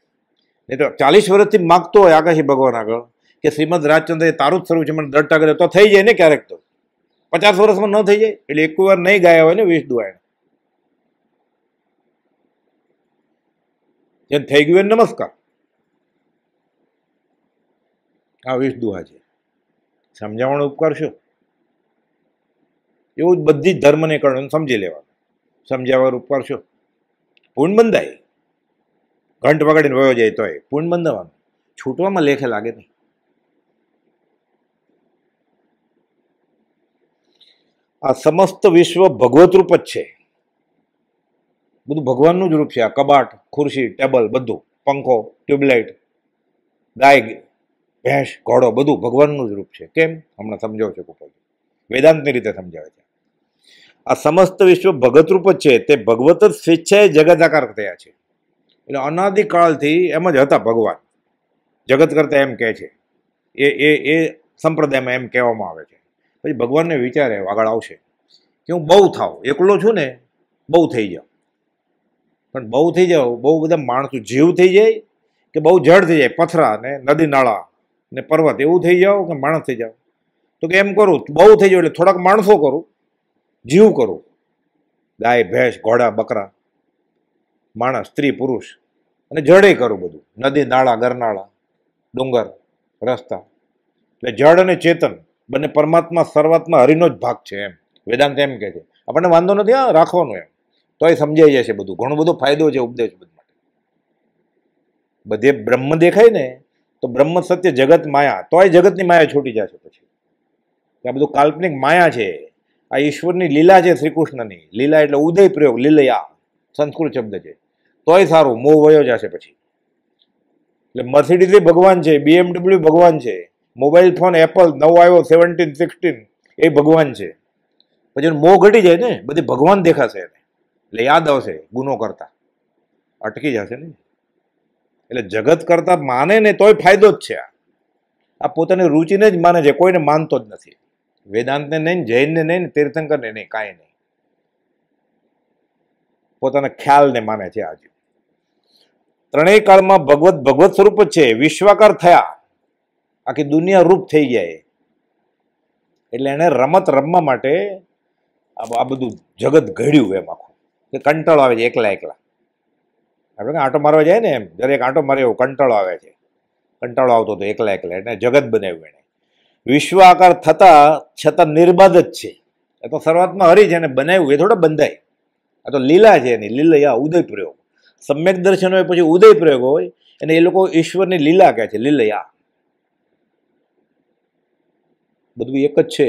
નહીં તો 40 વર્ષથી માગતો હોય આકાશી ભગવાન આગળ કે શ્રીમદ રાજચંદ્ર એ તારું જ સ્વરૂપ છે, મને દ્રઢતા કરે, તો થઈ જાય ને ક્યારેક, તો 50 વર્ષમાં ન થઈ જાય. એટલે એક વાર નહીં ગાયા હોય ને 20 દુઆ એને, જેમ થઈ ગયું એને નમસ્કાર. આ 20 દુહા છે. સમજાવવાનો ઉપકાર શું? એવું જ બધી જ ધર્મને કણ સમજી લેવાનું. સમજાવવાનો ઉપકાર શું? પૂર્ણ બંધાય. ઘંટ વગાડીને વયો જાય તોય પૂર્ણ બંધાવાનું. છૂટવામાં લેખે લાગે નહીં. આ સમસ્ત વિશ્વ ભગવત રૂપ જ છે. બધું ભગવાનનું જ રૂપ છે. આ કબાટ, ખુરશી, ટેબલ, બધું, પંખો, ટ્યુબલાઇટ, ગાય, ભેંસ, ઘોડો, બધું ભગવાનનું જ રૂપ છે. કેમ? હમણાં સમજાવ છે કુપલ. વેદાંતની રીતે સમજાવે છે. આ સમસ્ત વિશ્વ ભગત રૂપ જ છે. તે ભગવત જ સ્વેચ્છાએ જગદાકાર થયા છે. એટલે અનાદિકાળથી એમ જ હતા ભગવાન. જગત કરતા એમ કહે છે. એ સંપ્રદાયમાં એમ કહેવામાં આવે છે. પછી ભગવાનને વિચારે આગળ આવશે કે હું બહુ થાવ, એકલો છું ને, બહુ થઈ જાઉં. પણ બહુ થઈ જાવ, બહુ બધા માણસો જીવ થઈ જાય કે બહુ જળ થઈ જાય, પથરા ને નદી નાળા ને પર્વત, એવું થઈ જાવ કે માણસ થઈ જાવ? તો કે એમ કરું, બહુ થઈ જાવ એટલે થોડાક માણસો કરું, જીવ કરું, ગાય, ભેંસ, ઘોડા, બકરા, માણસ, સ્ત્રી, પુરુષ, અને જળે કરું બધું, નદી નાળા, ગરનાળા, ડુંગર, રસ્તા. એટલે જળ અને ચેતન બંને પરમાત્મા સર્વાત્મા હરિનો જ ભાગ છે. એમ વેદાંત એમ કહે છે. આપણને વાંધો નથી આ રાખવાનું, એમ તોય સમજાઈ જશે બધું. ઘણો બધો ફાયદો છે ઉપદેશ માટે. બધે બ્રહ્મ દેખાય ને તો બ્રહ્મ સત્ય, જગત માયા, તોય જગતની માયા છૂટી જશે પછી. આ બધું કાલ્પનિક માયા છે. આ ઈશ્વરની લીલા છે, શ્રી કૃષ્ણની લીલા. એટલે ઉદય પ્રયોગ, લીલયા સંસ્કૃત શબ્દ છે. તોય સારું, મોહ વયો જશે પછી. એટલે મર્સિડીઝ ભગવાન છે, BMW ભગવાન છે, મોબાઈલ ફોન એપલ નવો આવ્યો 17, 16 એ ભગવાન છે. પછી મોહ ઘટી જાય ને, બધી ભગવાન દેખાશે એને. એટલે યાદ આવશે ગુનો કરતા, અટકી જશે ને. એટલે જગત કરતા માને ને તોય ફાયદો જ છે. આ પોતાની રુચિને જ માને છે, કોઈને માનતો જ નથી. વેદાંતને નહીં, જૈનને નહીં, તીર્થંકરને નહીં, કાંઈ નહીં. પોતાના ખ્યાલને માને છે. આજે ત્રણેય કાળમાં ભગવત સ્વરૂપ જ છે. વિશ્વાકાર થયા, આખી દુનિયા રૂપ થઈ જાય. એટલે એને રમત રમવા માટે આ બધું જગત ઘડ્યું એમ આખું. કે કંટાળો આવે છે એકલા એકલા. આપણે આંટો મારવા જાય ને, એમ દરેક આંટો મારે એવો કંટાળો આવે છે. કંટાળો આવતો હતો એકલા એકલા, એટલે જગત બનાવ્યું એને. વિશ્વ આકાર થતા છતાં નિર્બાધ જ છે. એ તો શરૂઆતમાં હરી છે, એને બનાવ્યું, એ થોડા બંધાય. આ તો લીલા છે એની, લીલયા, ઉદય પ્રયોગ. સમ્યક દર્શન હોય પછી ઉદય પ્રયોગ હોય, અને એ લોકો ઈશ્વરની લીલા કહે છે, લીલયા. બધું એક જ છે.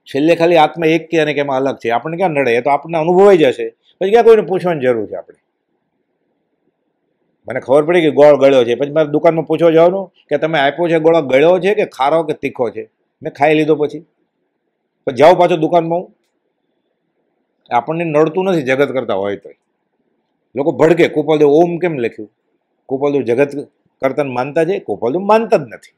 છેલ્લે ખાલી આત્મા એક કે અને કેમાં અલગ છે. આપણને ક્યાં નડે? એ તો આપણને અનુભવાઈ જશે. પછી ક્યાં કોઈને પૂછવાની જરૂર છે આપણે? મને ખબર પડી કે ગોળ ગળ્યો છે, પછી મારે દુકાનમાં પૂછવા જવાનું કે તમે આપ્યો છે ગોળો ગળ્યો છે કે ખારો કે તીખો છે? મેં ખાઈ લીધો પછી જાઓ પાછો દુકાનમાં. હું આપણને નડતું નથી જગત કરતા હોય તો. લોકો ભડકે, કુપાલદેવ ઓમ કેમ લખ્યું? કુપાલદેવ જગત કરતા માનતા છે? કુપાલદેવ માનતા જ નથી.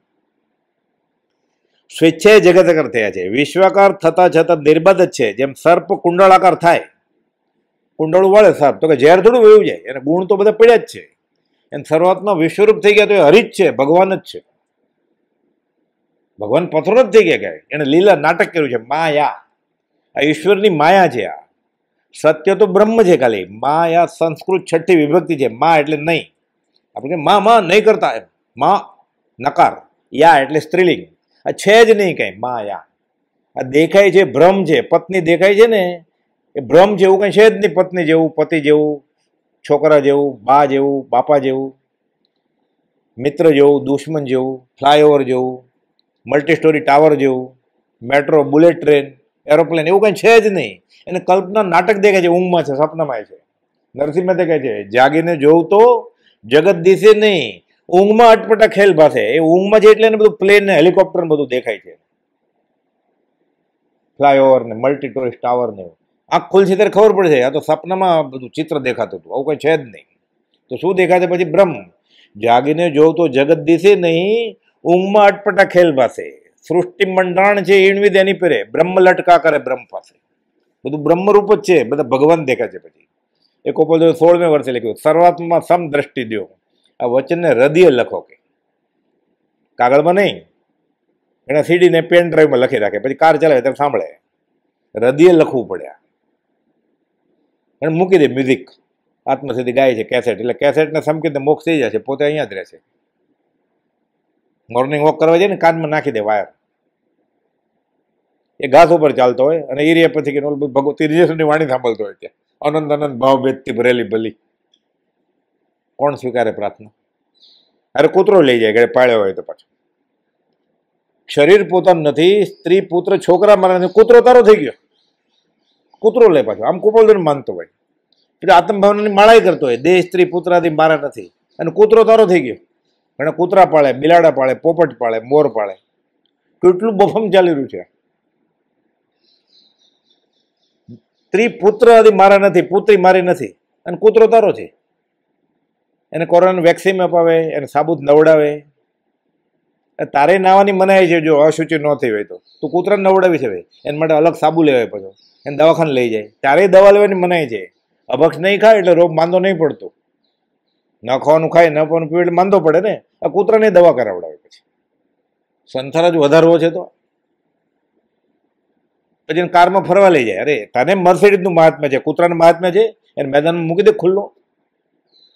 સ્વેચ્છાએ જગતાકાર થયા છે. વિશ્વાકાર થતા છતાં નિર્બાધ જ છે. જેમ સર્પ કુંડળાકાર થાય, કુંડળું વળે સર્પ, તો કે ઝેર થોડું વયું જાય, એને ગુણ તો બધા પડ્યા જ છે. એને શરૂઆતમાં વિશ્વરૂપ થઈ ગયા તો એ હરિ જ છે, ભગવાન જ છે. ભગવાન પથરો જ થઈ ગયા કે એને લીલા નાટક કર્યું છે. માયા, આ ઈશ્વરની માયા છે. આ સત્ય તો બ્રહ્મ છે ખાલી. માયા સંસ્કૃત છઠ્ઠી વિભક્તિ છે. મા એટલે નહીં. આપણે માં નહીં કરતા, માં નકાર, યા એટલે સ્ત્રીલિંગ. આ છે જ નહીં કઈ માયા. આ દેખાય છે ભ્રમ છે. પત્ની દેખાય છે ને એ ભ્રમ છે, એવું કઈ છે જ નહીં. પત્ની જેવું, પતિ જેવું, છોકરા જેવું, બા જેવું, બાપા જેવું, મિત્ર જેવું, દુશ્મન જેવું, ફ્લાયઓવર જેવું, મલ્ટી સ્ટોરી ટાવર જેવું, મેટ્રો, બુલેટ ટ્રેન, એરોપ્લેન, એવું કઈ છે જ નહીં. એને કલ્પના નાટક દેખાય છે, ઊંઘમાં છે, સપનામાં છે. નરસિંહ મહેતા કહે છે જાગીને જોવું તો જગત દિશે નહીં, ઊંઘમાં અટપટા ખેલ ભાસે. એ ઊંઘમાં છે એટલે એને બધું પ્લેન ને હેલિકોપ્ટર ને બધું દેખાય છે, ફ્લાયઓવર ને મલ્ટી ટોરિસ્ટ ટાવર ને. આંખ ખુલશે ત્યારે ખબર પડશે આ તો સપનામાં બધું ચિત્ર દેખાતું હતું, આવું કઈ છે જ નહીં. તો શું દેખાય છે પછી? બ્રહ્મ. જાગીને જોવ તો જગત દિશે નહીં, ઊંઘમાં અટપટા ખેલ ભાસે. સૃષ્ટિ મંડાણ છે ઈણવિદ એની પેરે, બ્રહ્મ લટકા કરે બ્રહ્મ પાસે. બધું બ્રહ્મરૂપ જ છે, બધા ભગવાન દેખાય છે. પછી એ કોપલદેવ 16મે વર્ષે લખ્યું, શરૂઆતમાં સમ દ્રષ્ટિ દો. આ વચનને હૃદય લખો, કે કાગળમાં નહીં. એના સીડીને પેન ડ્રાઈવમાં લખી રાખે, પછી કાર ચલાવે ત્યારે સાંભળે. હૃદય લખવું પડ્યા. એને મૂકી દે મ્યુઝિક, આત્મસિદ્ધિ ગાય છે કેસેટ, એટલે કેસેટને સમકીને મોક્ષ થઈ જશે, પોતે અહીંયા જ રહેશે. મોર્નિંગ વોક કરવા જાય ને કાનમાં નાખી દે વાયર, એ ઘાસ ઉપર ચાલતો હોય અને એરિયા પછી કે ભગવતી રીજેશનની વાણી સાંભળતો હોય ત્યાં અનંત અનંત ભાવ ભેદથી ભરેલી ભલી. કોણ સ્વીકારે પ્રાર્થના? અરે કૂતરો લઈ જાય ઘરે પાળ્યો હોય તો પાછું. શરીર પોતાનું નથી, સ્ત્રી પુત્ર છોકરા મારા નથી, કૂતરો તારો થઈ ગયો, કૂતરો લે પાછો. આમ કુપોલને માનતો હોય એટલે આત્મભાવનાની માળાઈ કરતો હોય, દેહ સ્ત્રી પુત્રાથી મારા નથી, અને કૂતરો તારો થઈ ગયો. અને કૂતરા પાળે, બિલાડા પાળે, પોપટ પાળે, મોર પાળે. કેટલું બફમ ચાલી રહ્યું છે. સ્ત્રી પુત્ર મારા નથી, પુત્રી મારી નથી, અને કૂતરો તારો છે. એને કોરોનાનું વેક્સિન અપાવે, એને સાબુત નવડાવે. તારે નાવાની મનાય છે જો અશુચિ ન થઈ હોય તો. તું કૂતરાને નવડાવી છે ભાઈ, એના માટે અલગ સાબુ લેવાય, પછી એને દવાખાને લઈ જાય, ત્યારે દવા લેવાની મનાય છે. અભક્ષ નહીં ખાય એટલે રોગ માંદો નહીં પડતો. ન ખાવાનું ખાય, ન ખાવાનું પીવે એટલે માંદો પડે ને. આ કૂતરાને દવા કરાવડાવે પછી. સંસાર જ વધારવો છે તો પછી કારમાં ફરવા લઈ જાય. અરે તને મર્સિડીઝનું મહાત્મ્ય છે, કૂતરાનું મહાત્મ્ય છે, એને મેદાનમાં મૂકી દે ખુલ્લો.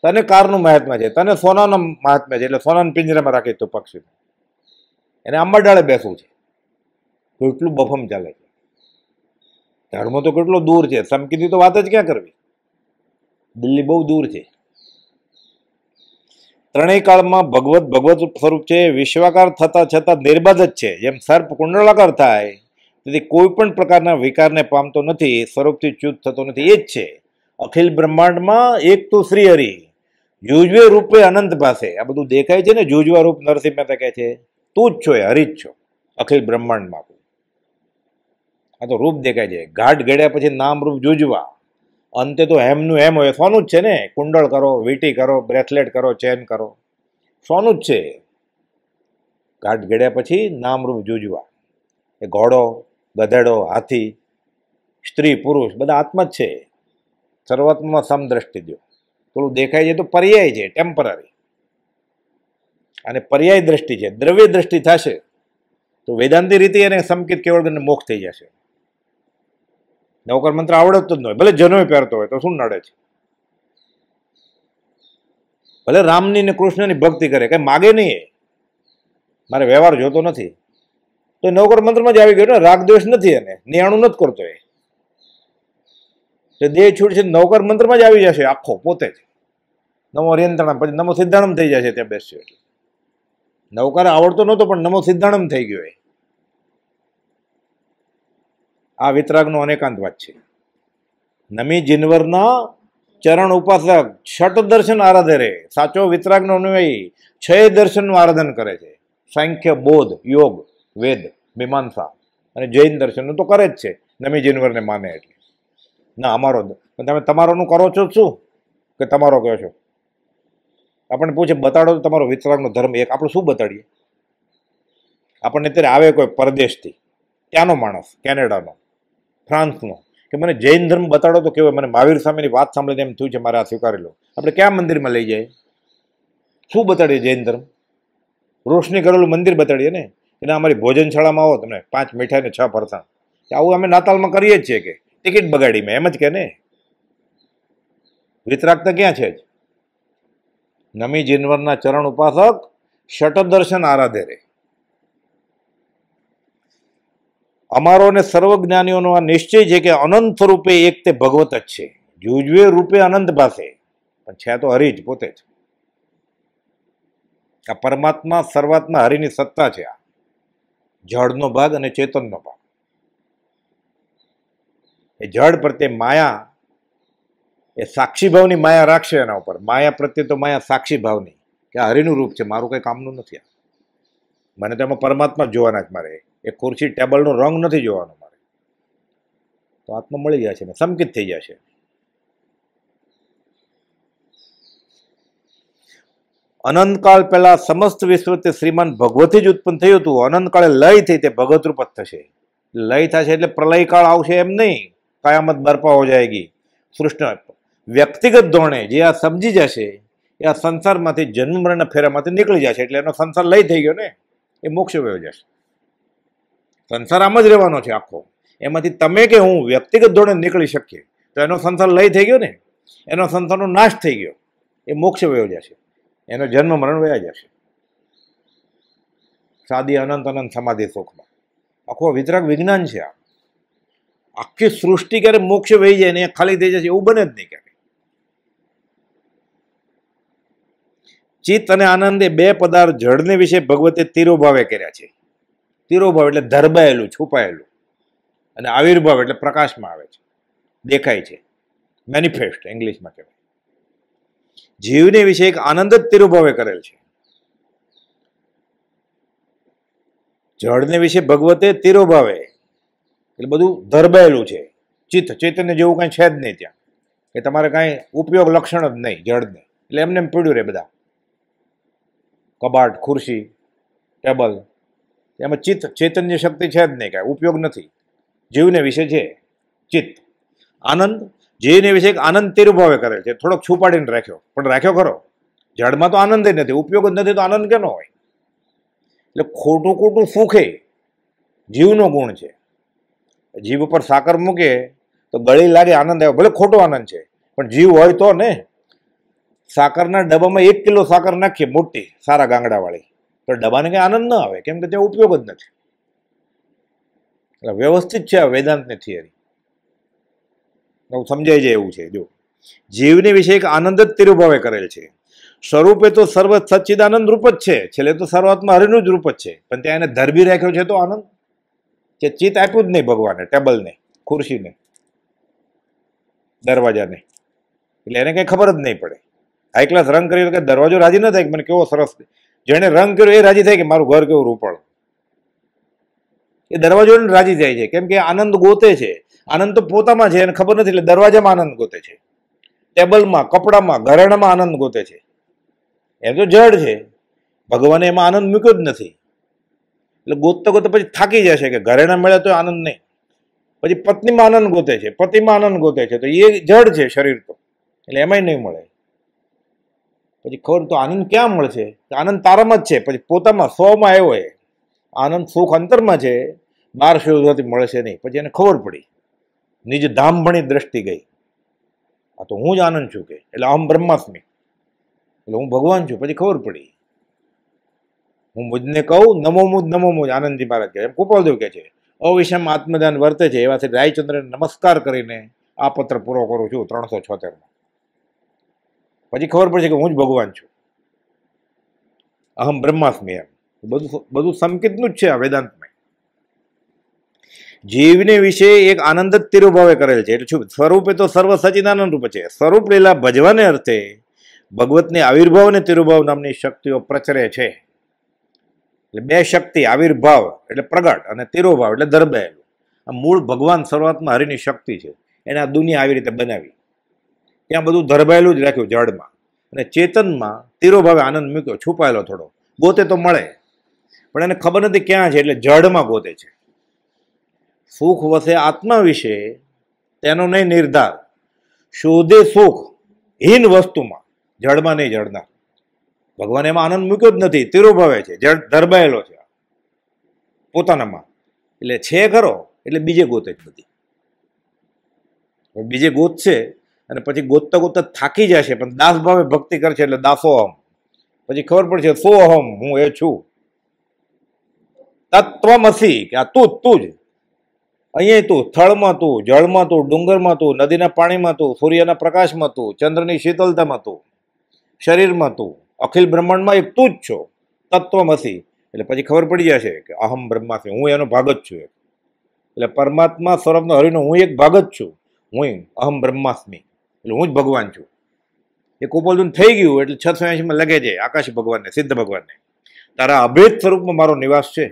તને કારનું મહાત્મ્ય છે, તને સોનાનું મહાત્મ્ય છે, એટલે સોનાના પિંજરામાં રાખી તો પક્ષી એને આંબા ડાળે બેસવું છે. કેટલું બફમ ચાલે છે. ધર્મ તો કેટલો દૂર છે, સમકીની તો વાત જ ક્યાં કરવી. દિલ્હી બહુ દૂર છે. ત્રણેય કાળમાં ભગવત સ્વરૂપ છે, વિશ્વાકાર થતા છતાં નિર્બાધ જ છે. જેમ સર્પ કુંડળાકાર થાય તેથી કોઈ પણ પ્રકારના વિકારને પામતો નથી, સ્વરૂપથી ચ્યુત થતો નથી, એ જ છે. અખિલ બ્રહ્માંડમાં એક તો શ્રી હરિ, જુજવે રૂપે અનંત પાસે. આ બધું દેખાય છે ને, જુજવા રૂપ નરસિંહ મહેતા કહે છે, તું જ છો, એ હરિ જ છો અખિલ બ્રહ્માંડમાં. આ તો રૂપ દેખાય છે. ઘાટ ઘડ્યા પછી નામ રૂપ જુજવા, અંતે તો હેમનું હેમ હોય. સોનું જ છે ને, કુંડળ કરો, વીટી કરો, બ્રેસલેટ કરો, ચેન કરો, સોનું જ છે. ઘાટ ઘડ્યા પછી નામરૂપ જુજવા. એ ઘોડો, ગધેડો, હાથી, સ્ત્રી, પુરુષ બધા આત્મા જ છે. સર્વાત્મામાં સમદ્રષ્ટિ દો. થોડું દેખાય છે તો પર્યાય છે, ટેમ્પરરી. અને પર્યાય દ્રષ્ટિ છે. દ્રવ્ય દ્રષ્ટિ થશે તો વેદાંતિ રીતે એને સંકેત કેવળ મોક્ષ થઈ જશે. નવકર મંત્ર આવડતો જ ન હોય, ભલે જનોય પહેરતો હોય તો શું નડે છે? ભલે રામની ને કૃષ્ણની ભક્તિ કરે, કઈ માગે નહીં, મારે વ્યવહાર જોતો નથી, તો નવકર મંત્રમાં જ આવી ગયો ને. રાગ દ્વેષ નથી, એને નિયાણું નથી કરતો. એ દેહ છૂટશે, નવકર મંત્રમાં જ આવી જશે આખો પોતે જ. નમો રેંતણા પછી નમો સિદ્ધાણમ થઈ જશે ત્યાં બેસ્યો. એટલે નવકાર આવડતો નહોતો પણ નમો સિદ્ધાણમ થઈ ગયો. આ વિતરાગનો અનેકાંત વાત છે. નમી જીનવરના ચરણ ઉપાસક છઠ દર્શન આરાધે રે. સાચો વિતરાગનો અનુયાયી 6 દર્શનનું આરાધન કરે છે. સાંખ્ય, બોધ, યોગ, વેદ, મીમાંસા અને જૈન દર્શનનું તો કરે જ છે. નમી જીનવરને માને એટલે. ના અમારો, તમે તમારોનું કરો છો શું કે તમારો કહો છો? આપણને પૂછે બતાડો તો તમારો વિતરાગનો ધર્મ એક. આપણે શું બતાડીએ? આપણને અત્યારે આવે કોઈ પરદેશથી, ત્યાંનો માણસ, કેનેડાનો, ફ્રાન્સનો, કે મને જૈન ધર્મ બતાડો તો કેવો. મને મહાવીર સ્વામીની વાત સાંભળીને એમ થયું છે મારે આ સ્વીકારી લો. આપણે ક્યાં મંદિરમાં લઈ જાય? શું બતાડીએ જૈન ધર્મ? રોશની કરેલું મંદિર બતાડીએ ને. એટલે અમારી ભોજનશાળામાં આવો, તમને 5 મીઠાઈ ને 6 ફરસાણ. આવું અમે નાતાલમાં કરીએ જ છીએ કે ટિકિટ બગાડી મેં, એમ જ કે ને. વિતરાગતા ક્યાં છે જ? નમી જીનવરના ચરણ ઉપાસક શટ દર્શન આરાધે રે. અમારો અને સર્વજ્ઞાનીઓનો આ નિશ્ચય છે કે અનંત સ્વરૂપે એક તે ભગવત જ છે. જુજવે રૂપે અનંત પાસે, પણ છે તો હરિ જ પોતે જ. આ પરમાત્મા સર્વાત્મા હરિની સત્તા છે. આ જળનો ભાગ અને ચેતનનો ભાગ. એ જળ પ્રત્યે માયા, એ સાક્ષી ભાવની માયા રાખશે એના ઉપર. માયા પ્રત્યે તો માયા સાક્ષી ભાવની, કે આ હરિનું રૂપ છે, મારું કઈ કામનું નથી. મને તો એમાં પરમાત્મા જ જોવાના જ. મારે એ ખુરશી ટેબલનો રંગ નથી જોવાનો મારે. તો આત્મા મળી જશે ને સંકિત થઈ જશે. અનંતકાળ પહેલા સમસ્ત વિશ્વ તે શ્રીમાન ભગવતથી જ ઉત્પન્ન થયું હતું. અનંતકાળે લય થઈ તે ભગવત રૂપ જ થશે. લય થશે એટલે પ્રલય કાળ આવશે એમ નહીં. કયામત બરપા હો જાયગી. સૃષ્ટિ વ્યક્તિગત ધોરણે જે આ સમજી જશે એ આ સંસારમાંથી જન્મ મરણના ફેરામાંથી નીકળી જશે. એટલે એનો સંસાર લય થઈ ગયો ને, એ મોક્ષ વયો જશે. સંસાર આમ જ રહેવાનો છે આખો. એમાંથી તમે કે હું વ્યક્તિગત ધોરણે નીકળી શકીએ તો એનો સંસાર લય થઈ ગયો ને, એનો સંસારનો નાશ થઈ ગયો. એ મોક્ષ વયો જશે, એનો જન્મ મરણ વયા જશે. સાદી અનંત અનંત સમાધિ સુખમાં. આખું વિતરાગ વિજ્ઞાન છે. આ આખી સૃષ્ટિ ક્યારે મોક્ષ વહી જાય ને ખાલી થઈ જશે એવું બને જ નહીં ક્યારે. ચિત્ત અને આનંદ એ બે પદાર્થ જળને વિશે ભગવતે તિરોભાવે કર્યા છે. તિરોભાવ એટલે ધરબાયેલું, છુપાયેલું, અને આવિર્ભાવ એટલે પ્રકાશમાં આવે છે, દેખાય છે, મેનિફેસ્ટ ઇંગ્લિશમાં કહેવાય. જીવને વિશે એક આનંદ જ તિરોભાવે કરેલ છે. જળને વિશે ભગવતે તિરોભાવે એટલે બધું ધરબાયેલું છે. ચિત્ત ચૈતન્ય જેવું કાંઈ છે જ નહીં ત્યાં, કે તમારે કાંઈ ઉપયોગ લક્ષણ જ નહીં જળને, એટલે એમને એમ પડ્યું રહે. બધા કબાટ, ખુરશી, ટેબલ, એમાં ચિત્ત ચૈતન્ય શક્તિ છે જ નહીં, કાંઈ ઉપયોગ નથી. જીવને વિશે છે ચિત્ત. આનંદ જીવને વિશે એક આનંદ તિરુભાવે કરેલ છે, થોડોક છુપાડીને રાખ્યો, પણ રાખ્યો ખરો. જળમાં તો આનંદ જ નથી, ઉપયોગ જ નથી, તો આનંદ કેનો હોય? એટલે ખોટું ખોટું સુખે જીવનો ગુણ છે. જીવ ઉપર સાકર મૂકે તો ગળી લાગે, આનંદ આવે, ભલે ખોટો આનંદ છે, પણ જીવ હોય તો ને. સાકરના ડબ્બામાં 1 કિલો સાકર નાખીએ મોટી સારા ગાંગડાવાળી, તો ડબ્બાને કંઈ આનંદ ન આવે, કેમ કે ત્યાં ઉપયોગ જ નથી. એટલે વ્યવસ્થિત છે આ વેદાંતની થિયરી, સમજાઈ જાય એવું છે. જો જીવની વિશે એક આનંદ જ તિરુભાવે કરેલ છે. સ્વરૂપે તો સર્વ સચ્ચિદાનંદ રૂપ જ છે, છેલ્લે તો સર્વાત્મા હરિનું જ રૂપ જ છે, પણ ત્યાં એને ધરબી રાખ્યો છે તો આનંદ કે ચિત્ત આપ્યું જ નહીં ભગવાને, ટેબલને, ખુરશીને, દરવાજાને, એટલે એને કંઈ ખબર જ નહીં પડે. હાઈ ક્લાસ રંગ કર્યો કે દરવાજો રાજી ન થાય કે મને કેવો સરસ, જેને રંગ કર્યો એ રાજી થાય કે મારું ઘર કેવું રૂપળ. એ દરવાજો રાજી થાય છે, કેમ કે આનંદ ગોતે છે. આનંદ તો પોતામાં છે એને ખબર નથી, એટલે દરવાજામાં આનંદ ગોતે છે, ટેબલમાં, કપડામાં, ઘરેણામાં આનંદ ગોતે છે. એમ તો જડ છે, ભગવાને એમાં આનંદ મૂક્યો જ નથી. એટલે ગોતતા ગોતતા પછી થાકી જશે કે ઘરેણા મળે તો આનંદ નહીં. પછી પત્નીમાં આનંદ ગોતે છે, પતિમાં આનંદ ગોતે છે, તો એ જડ છે શરીર તો, એટલે એમાંય નહીં મળે. પછી ખબર તો આનંદ ક્યાં મળશે? આનંદ તારામાં જ છે, પછી પોતામાં સ્વમાં આવ્યો હોય. આનંદ સુખ અંતરમાં છે, બહાર શોધવાથી મળશે નહીં. પછી એને ખબર પડી, નિજ ધામ ભણી દ્રષ્ટિ ગઈ, આ તો હું જ આનંદ છું કે, એટલે અહમ બ્રહ્માસ્મિ, એટલે હું ભગવાન છું. પછી ખબર પડી, હું મુજને કહું નમો મુજ નમો મુજ, આનંદજી મહારાજ કહે, એમ ગોપાલદેવ કહે છે. અવિષમ આત્મદાન વર્તે છે, એવાથી રાયચંદ્રને નમસ્કાર કરીને આ પત્ર પૂરો કરું છું 376માં. પછી ખબર પડશે કે હું જ ભગવાન છું, અહમ બ્રહ્માસ્મિ. એમ બધું સંકેતનું જ છે આ વેદાંતમાં. જીવને વિશે એક આનંદ જ તિરુભાવે કરેલ છે. એટલે શું? સ્વરૂપે તો સર્વ સચિદાનંદ રૂપ છે. સ્વરૂપ લીલા ભજવાને અર્થે ભગવતની આવિર્ભાવ અને તિરુભાવ નામની શક્તિઓ પ્રચરે છે. એટલે બે શક્તિ, આવિર્ભાવ એટલે પ્રગટ અને તિરુભાવ એટલે ધરબાયેલું. આ મૂળ ભગવાન શરૂઆતમાં હરિની શક્તિ છે, એને આ દુનિયા આવી રીતે બનાવી. ત્યાં બધું ધરબાયેલું જ રાખ્યું જળમાં, અને ચેતનમાં તિરુભાવે આનંદ મૂક્યો, છુપાયેલો થોડો. ગોતે તો મળે, પણ એને ખબર નથી ક્યાં છે, એટલે જળમાં ગોતે છે. સુખ વસે આત્મા વિશે તેનો નહીં નિર્ધાર, શોધે સુખ હીન વસ્તુમાં, જળમાં નહીં જળનાર. ભગવાન એમાં આનંદ મૂક્યો જ નથી, તિરુભાવે છે, જળ ધરબાયેલો છે પોતાનામાં. એટલે છે ખરો, એટલે બીજે ગોતે જ બધી. બીજે ગોતશે અને પછી ગોતતા ગોતતા થાકી જશે, પણ દાસ ભાવે ભક્તિ કરશે એટલે દાસોહમ. પછી ખબર પડશે સોહમ, હું એ છું. તત્વમસી, કે આ તું જ, અહીંયા તું, સ્થળમાં તું, જળમાં તું, ડુંગરમાં તું, નદીના પાણીમાં તું, સૂર્યના પ્રકાશમાં તું, ચંદ્રની શીતળતામાં તું, શરીરમાં તું, અખિલ બ્રહ્માંડમાં એક તું જ છો. તત્વમસી એટલે પછી ખબર પડી જશે કે અહમ બ્રહ્માસ્મિ, હું એનો ભાગ જ છું. એટલે પરમાત્મા સ્વરૂપનો હરિનો હું એક ભાગ જ છું. હું અહમ બ્રહ્માસ્મિ, એટલે હું જ ભગવાન છું. એ કુપોલદુન થઈ ગયું એટલે 680માં લગે છે આકાશી ભગવાનને, સિદ્ધ ભગવાનને, તારા અભેદ સ્વરૂપમાં મારો નિવાસ છે.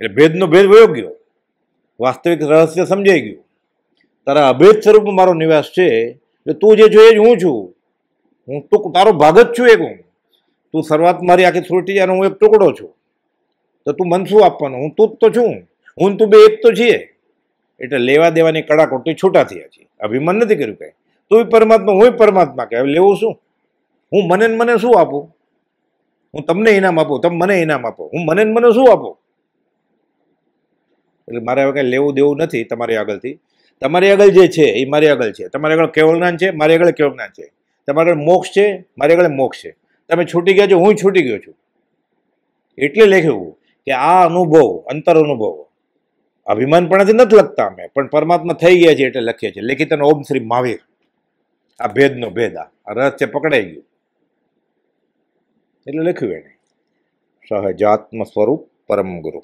એટલે ભેદનો ભેદ વયો ગયો, વાસ્તવિક રહસ્ય સમજાઈ ગયું. તારા અભેદ સ્વરૂપમાં મારો નિવાસ છે, એટલે તું જે જોઈએ હું છું. હું તારો ભાગ જ છું એક. હું તું શરૂઆત મારી આખી સૃષ્ટિ અને હું એક ટુકડો છું. તો તું મન શું આપવાનું? હું તું જ તો છું. હું તું બે એક તો છીએ. એટલે લેવા દેવાની કડાકોટી છૂટા થયા છે. અભિમાન નથી કર્યું કઈ. તું પરમાત્મા, હું પરમાત્મા, કે લેવું શું? હું મને શું આપું? હું તમને ઇનામ આપું, તમે મને ઇનામ આપો. હું મને શું આપું? એટલે મારે હવે કઈ લેવું દેવું નથી તમારી આગળથી. તમારી આગળ જે છે એ મારી આગળ છે. તમારી આગળ કેવળ જ્ઞાન છે, મારી આગળ કેવળ જ્ઞાન છે. તમારી આગળ મોક્ષ છે, મારી આગળ મોક્ષ છે. તમે છૂટી ગયા છો, હું છૂટી ગયો છું. એટલે લખ્યું કે આ અનુભવ, અંતર અનુભવ, અભિમાનપણાથી નથી લખતા અમે, પણ પરમાત્મા થઈ ગયા છે એટલે લખીએ છીએ. લેખિત ઓમ શ્રી મહાવીર. આ ભેદનો ભેદ, આ રહસ્ય પકડાઈ ગયું એટલે લખ્યું એને સહજાત્મ સ્વરૂપ પરમ ગુરુ.